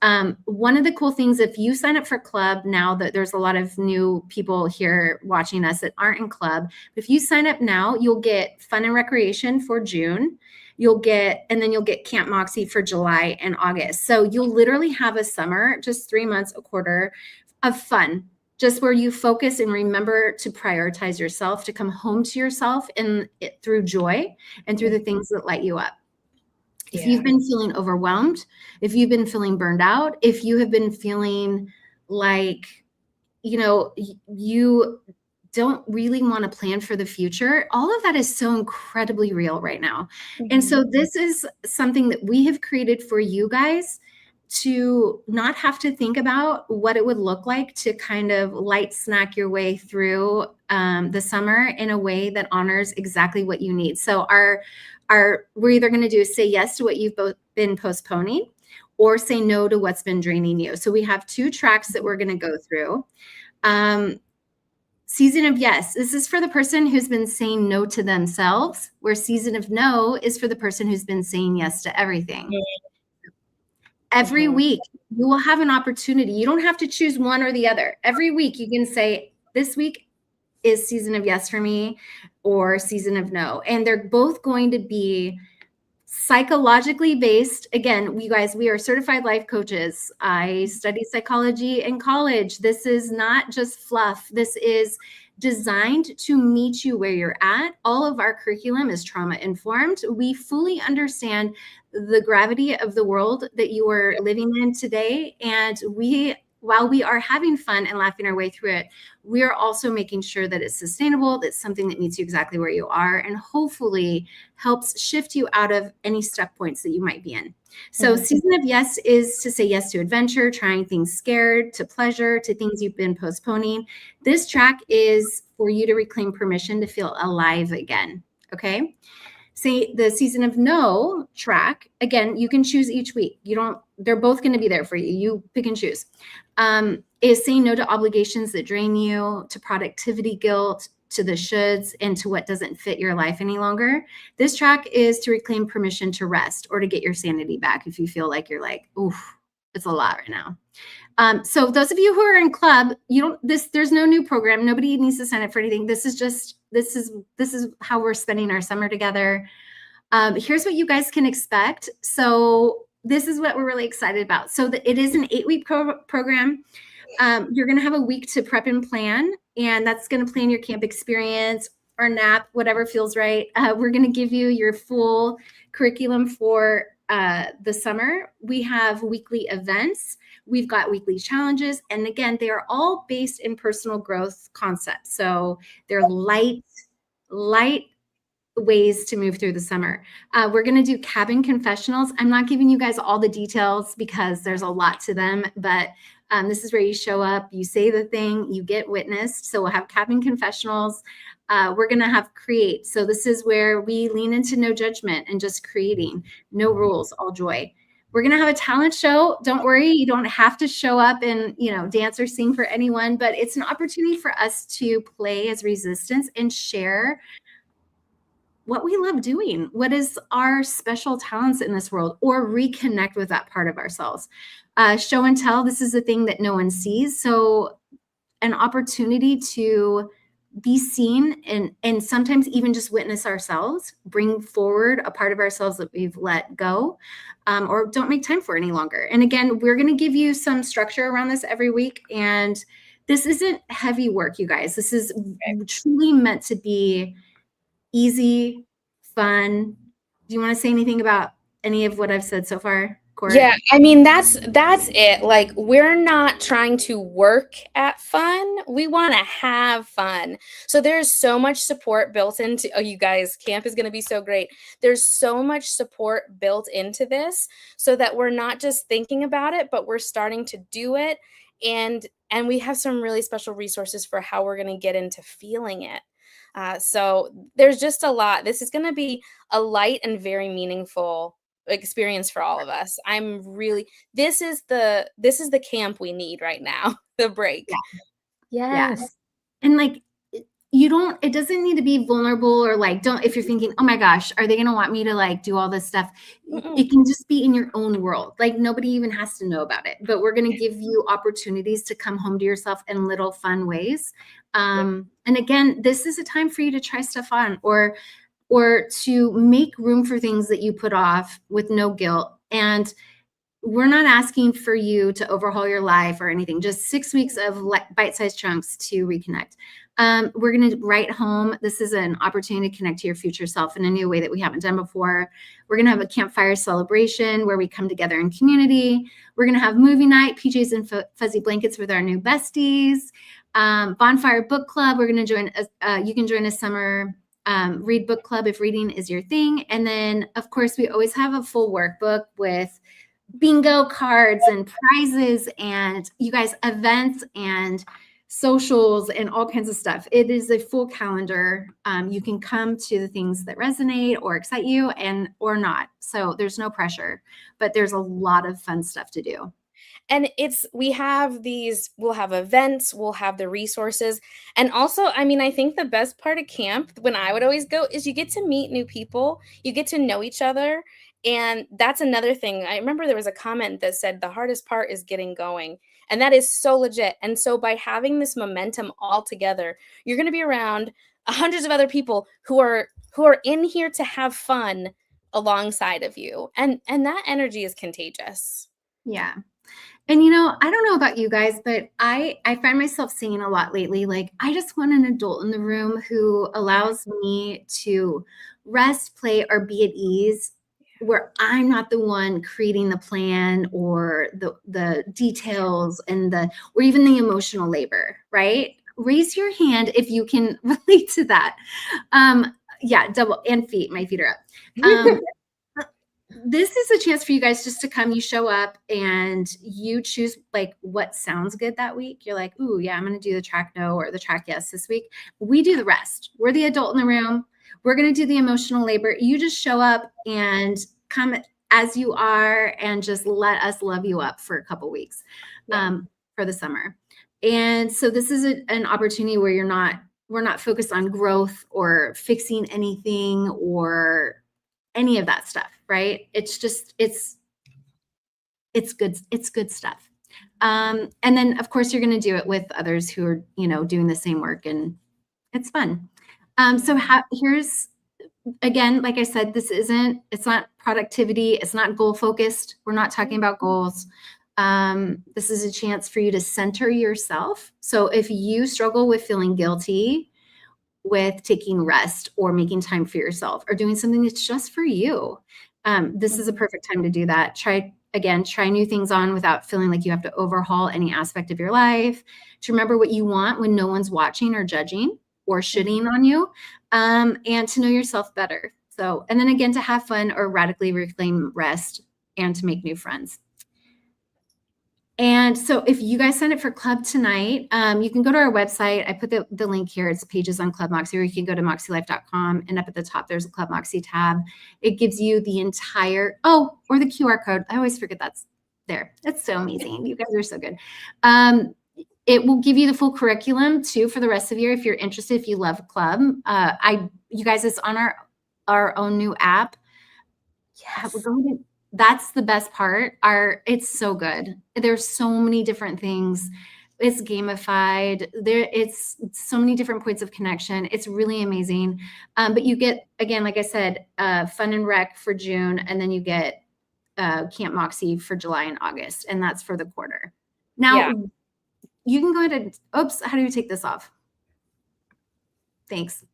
One of the cool things, if you sign up for club now, that there's a lot of new people here watching us that aren't in club. If you sign up now, you'll get fun and recreation for June. And then you'll get Camp Moxie for July and August. So you'll literally have a summer, just 3 months, a quarter of fun, just where you focus and remember to prioritize yourself, to come home to yourself through joy and through the things that light you up. If you've been feeling overwhelmed, if you've been feeling burned out, if you have been feeling like, you don't really want to plan for the future, all of that is so incredibly real right now. And so this is something that we have created for you guys to not have to think about what it would look like to kind of light snack your way through the summer in a way that honors exactly what you need. So we're either going to do say yes to what you've both been postponing or say no to what's been draining you. So we have 2 tracks that we're going to go through. Season of yes, this is for the person who's been saying no to themselves, where season of no is for the person who's been saying yes to everything. Every week, you will have an opportunity. You don't have to choose one or the other. Every week, you can say, this week is season of yes for me or season of no. And they're both going to be psychologically based. Again, you guys, we are certified life coaches. I studied psychology in college. This is not just fluff. This is designed to meet you where you're at. All of our curriculum is trauma informed. We fully understand the gravity of the world that you are living in today. And while we are having fun and laughing our way through it, we are also making sure that it's sustainable, that's something that meets you exactly where you are, and hopefully helps shift you out of any stuck points that you might be in. So season of yes is to say yes to adventure, trying things scared, to pleasure, to things you've been postponing. This track is for you to reclaim permission to feel alive again, okay? Say the season of no track, again, you can choose each week. They're both going to be there for you. You pick and choose. Is saying no to obligations that drain you, to productivity guilt, to the shoulds, and to what doesn't fit your life any longer. This track is to reclaim permission to rest or to get your sanity back if you feel like you're like, oof, it's a lot right now. So those of you who are in club, there's no new program. Nobody needs to sign up for anything. This is how we're spending our summer together. Here's what you guys can expect. So this is what we're really excited about. So it is an 8-week program. You're going to have a week to prep and plan, and that's going to plan your camp experience or nap, whatever feels right. We're going to give you your full curriculum for the summer. We have weekly events. We've got weekly challenges. And again, they are all based in personal growth concepts. So they're light ways to move through the summer. We're going to do cabin confessionals. I'm not giving you guys all the details because there's a lot to them, but this is where you show up, you say the thing, you get witnessed. So we'll have cabin confessionals. We're going to have create. So this is where we lean into no judgment and just creating, no rules, all joy. We're going to have a talent show. Don't worry. You don't have to show up and, dance or sing for anyone, but it's an opportunity for us to play as resistance and share what we love doing. What is our special talents in this world, or reconnect with that part of ourselves. Show and tell. This is the thing that no one sees. So an opportunity to be seen and sometimes even just witness ourselves, bring forward a part of ourselves that we've let go or don't make time for any longer. And again, we're going to give you some structure around this every week. And this isn't heavy work, you guys. This is truly meant to be easy, fun. Do you want to say anything about any of what I've said so far? Court? Yeah, I mean, that's it. Like, we're not trying to work at fun. We want to have fun. So there's so much support built into, you guys, camp is going to be so great. There's so much support built into this so that we're not just thinking about it, but we're starting to do it. And we have some really special resources for how we're going to get into feeling it. So there's just a lot. This is going to be a light and very meaningful experience for all of us. This is the camp we need right now, the break. Yeah. Yes. And it doesn't need to be vulnerable or if you're thinking, oh my gosh, are they going to want me to do all this stuff? It can just be in your own world. Nobody even has to know about it, but we're going to give you opportunities to come home to yourself in little fun ways. And again, this is a time for you to try stuff on or to make room for things that you put off with no guilt. And we're not asking for you to overhaul your life or anything, just 6 weeks of bite-sized chunks to reconnect. We're going to write home. This is an opportunity to connect to your future self in a new way that we haven't done before. We're going to have a campfire celebration where we come together in community. We're going to have movie night, PJs and fuzzy blankets with our new besties. Bonfire Book Club. We're going to join, you can join a summer read book club if reading is your thing. And then, of course, we always have a full workbook with bingo cards and prizes and you guys events and socials and all kinds of stuff. It is a full calendar. You can come to the things that resonate or excite you or not. So there's no pressure, but there's a lot of fun stuff to do. And we'll have events, we'll have the resources. And also, I mean, I think the best part of camp when I would always go is you get to meet new people, you get to know each other. And that's another thing. I remember there was a comment that said the hardest part is getting going. And that is so legit. And so by having this momentum all together, you're going to be around hundreds of other people who are in here to have fun alongside of you. And that energy is contagious. Yeah. And, I don't know about you guys, but I find myself saying a lot lately, like, I just want an adult in the room who allows me to rest, play, or be at ease, where I'm not the one creating the plan or the details or even the emotional labor, right? Raise your hand if you can relate to that. Double and feet. My feet are up. This is a chance for you guys just to come. You show up and you choose like what sounds good that week. You're like, ooh, yeah, I'm going to do the track no or the track yes this week. We do the rest. We're the adult in the room. We're going to do the emotional labor. You just show up and come as you are and just let us love you up for a couple weeks for the summer. And so this is an opportunity where we're not focused on growth or fixing anything or any of that stuff, right? It's just, it's good stuff. And then of course you're going to do it with others who are, doing the same work, and it's fun. Here's, again, like I said, it's not productivity. It's not goal focused. We're not talking about goals. This is a chance for you to center yourself. So if you struggle with feeling guilty with taking rest or making time for yourself or doing something that's just for you, this is a perfect time to do that. Try new things on without feeling like you have to overhaul any aspect of your life. To remember what you want when no one's watching or judging or shitting on you, and to know yourself better. So, and then again, to have fun or radically reclaim rest and to make new friends. And so if you guys sign up for Club tonight, you can go to our website. I put the link here. It's pages on Club Moxie, or you can go to moxielife.com, and up at the top, there's a Club Moxie tab. It gives you the entire, or the QR code. I always forget that's there. That's so amazing. You guys are so good. It will give you the full curriculum too for the rest of the year if you're interested, if you love Club. You guys, it's on our own new app. Yeah, we're going to. That's the best part. It's so good. There's so many different things. It's gamified. It's so many different points of connection. It's really amazing. But you get, again, like I said, Fun and Rec for June, and then you get Camp Moxie for July and August, and that's for the quarter. Now, you can go ahead and, how do you take this off? Thanks.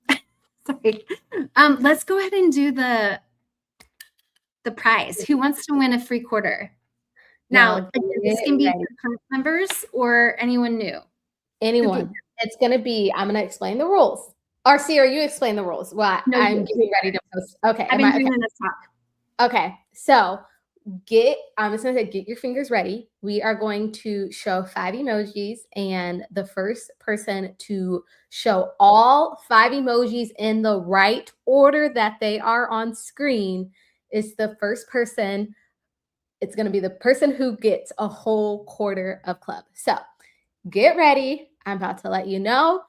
Sorry. Let's go ahead and do the prize. Who wants to win a free quarter? Now, this can be current members or anyone new. Anyone. It's going to be, I'm going to explain the rules. Or Sierra, you explain the rules. Well, no, I'm getting ready to post. Okay. I've been doing this talk. Okay. So I'm just going to say, get your fingers ready. We are going to show 5 emojis, and the first person to show all 5 emojis in the right order that they are on screen is the first person. It's going to be the person who gets a whole quarter of Club. So get ready. I'm about to let you know.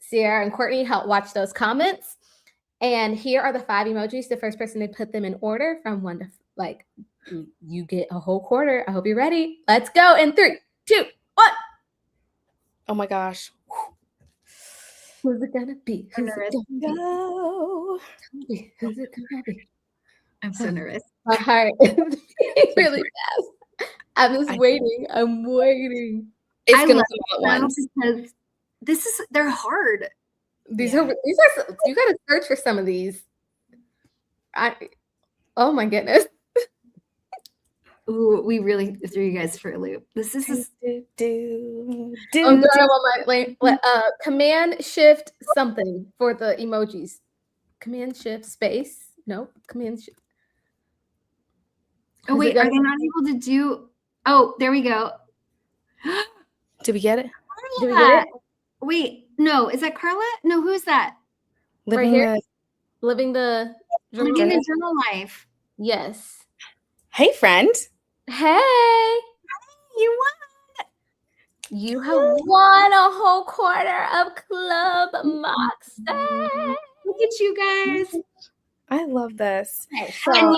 Sierra and Courtney help watch those comments. And here are the 5 emojis. The first person to put them in order from 1 to you get a whole quarter. I hope you're ready. Let's go in 3, 2, 1. Oh my gosh. Who's it gonna be? Who's it gonna be? Who's it gonna be? I'm so nervous. My heart is beating really fast. I'm just waiting. I'm waiting. It's gonna come at once because they're hard. These are you gotta search for some of these. Oh my goodness. Ooh, we really threw you guys for a loop. This is I'm doing Command Shift something for the emojis. Command Shift space. Nope. Command Shift. Oh wait, are they not able to do? Oh, there we go. Did we get it? Did we get it? Wait, no, is that Carla? No, who's that? Right here. Living the journal life. Yes. Hey, friend. Hey. You won. You have won a whole quarter of Club MäksēMixer. Look at you guys. I love this. Okay, so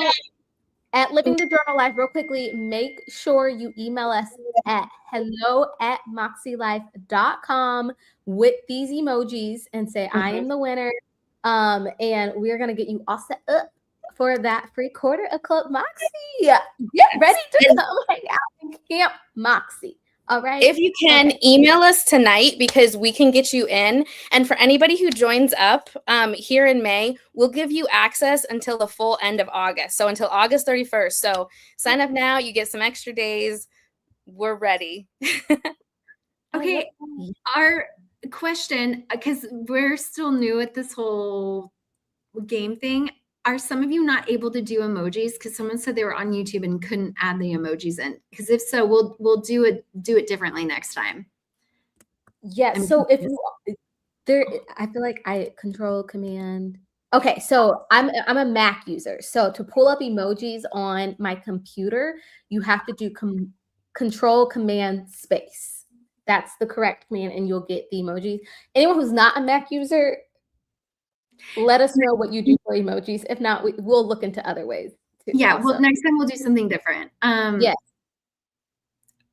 at Living the Journal Life, real quickly, make sure you email us at hello@MäksēLife.com with these emojis and say, I am the winner. And we're going to get you all set up for that free quarter of Club MäksēMixer. Get ready to come hang out in Camp MäksēMixer. All right. If you can, email us tonight because we can get you in. And for anybody who joins up here in May, we'll give you access until the full end of August. So until August 31st. So sign up now. You get some extra days. We're ready. Okay. Our question, because we're still new at this whole game thing. Are some of you not able to do emojis? Because someone said they were on YouTube and couldn't add the emojis in. Because if so, we'll do it differently next time. Yeah. So if you I feel like I control command. Okay, so I'm a Mac user. So to pull up emojis on my computer, you have to do control command space. That's the correct command, and you'll get the emojis. Anyone who's not a Mac user, let us know what you do for emojis. If not, we'll look into other ways. Yeah, also. Well, next time we'll do something different. Yes.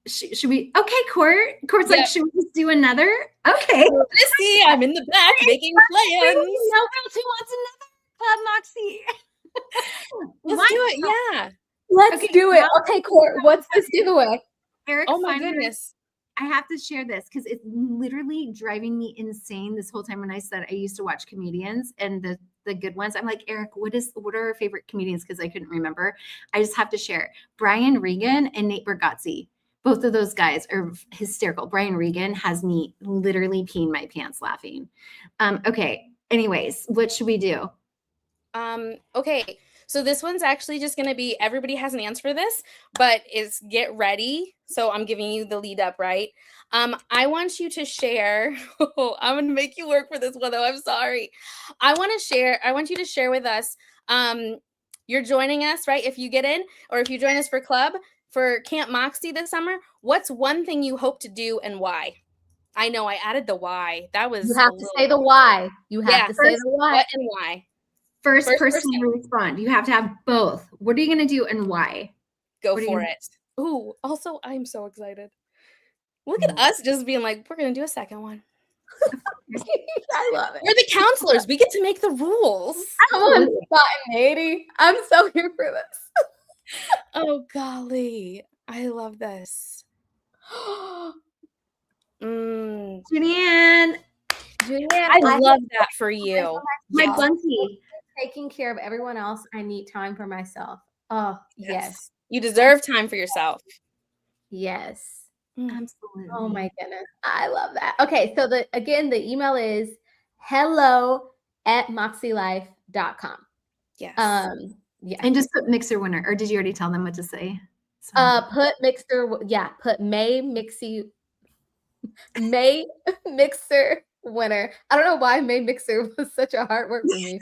Should we? Okay, Court's like, should we just do another? Okay. Let's see. I'm in the back making plans. Nobody wants another Club MäksēMixer. Let's do it. Yeah. Let's do it. Okay, Court. What's this giveaway? Eric, oh my goodness. I have to share this because it's literally driving me insane this whole time when I said I used to watch comedians and the good ones. I'm like, Eric, what are our favorite comedians? Because I couldn't remember. I just have to share. Brian Regan and Nate Bargatze. Both of those guys are hysterical. Brian Regan has me literally peeing my pants laughing. Okay. Anyways, what should we do? Okay. So this one's actually just going to be, everybody has an answer for this, but it's get ready. So I'm giving you the lead up, right? I want you to share. I'm going to make you work for this one, though. I'm sorry. I want you to share with us. You're joining us, right? If you get in, or if you join us for club, for Camp MäksēMixer this summer, what's one thing you hope to do and why? I know I added the why. That was. You have to say the why. You have to say the why. What and why. First person to respond. You have to have both. What are you going to do and why? Go for it. Ooh, also, I'm so excited. Look at us just being like, we're going to do a second one. I love it. We're the counselors. We get to make the rules. I'm on spontaneity. I'm so here for this. Oh, golly. I love this. Julianne. I love that for you. My bunty. Taking care of everyone else, I need time for myself. Oh, yes. You deserve time for yourself. Yes. Absolutely. Oh my goodness. I love that. Okay, so the email is hello@MäksēLife.com. Yes. Yeah. And just put mixer winner, or did you already tell them what to say? Put MäksēMixer winner. I don't know why MäksēMixer was such a hard word for me.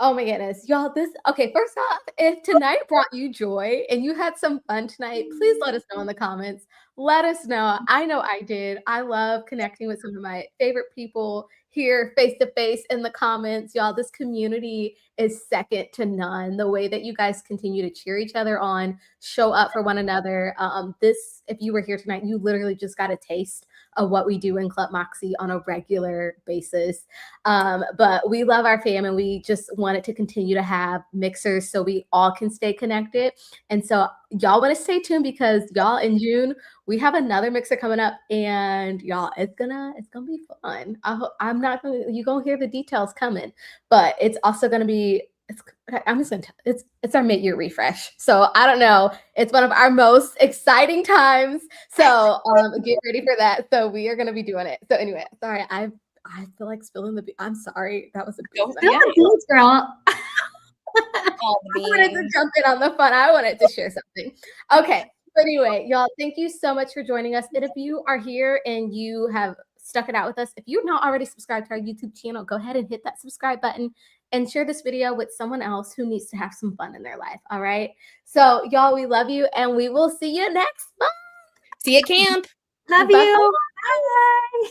Oh my goodness, y'all. First off, if tonight brought you joy and you had some fun tonight, please let us know in the comments. Let us know. I know I did. I love connecting with some of my favorite people here face to face in the comments. Y'all, this community is second to none. The way that you guys continue to cheer each other on, show up for one another. If you were here tonight, you literally just got a taste of what we do in Club MäksēMixer on a regular basis. But we love our fam and we just wanted to continue to have mixers so we all can stay connected. And so y'all want to stay tuned because y'all in June, we have another mixer coming up and y'all, it's gonna be fun. You're gonna hear the details coming, but it's also gonna be I'm just gonna tell it's our mid-year refresh. So I don't know. It's one of our most exciting times. So get ready for that. So we are gonna be doing it. So anyway, sorry, I feel like spilling the beans. I'm sorry. That was a big Spill the beans, girl. I wanted to jump in on the fun. I wanted to share something. Okay. But anyway, y'all, thank you so much for joining us. And if you are here and you have stuck it out with us, if you're not already subscribed to our YouTube channel, go ahead and hit that subscribe button and share this video with someone else who needs to have some fun in their life. All right. So y'all, we love you and we will see you next month. See you at camp. Love Bye-bye. you. Bye.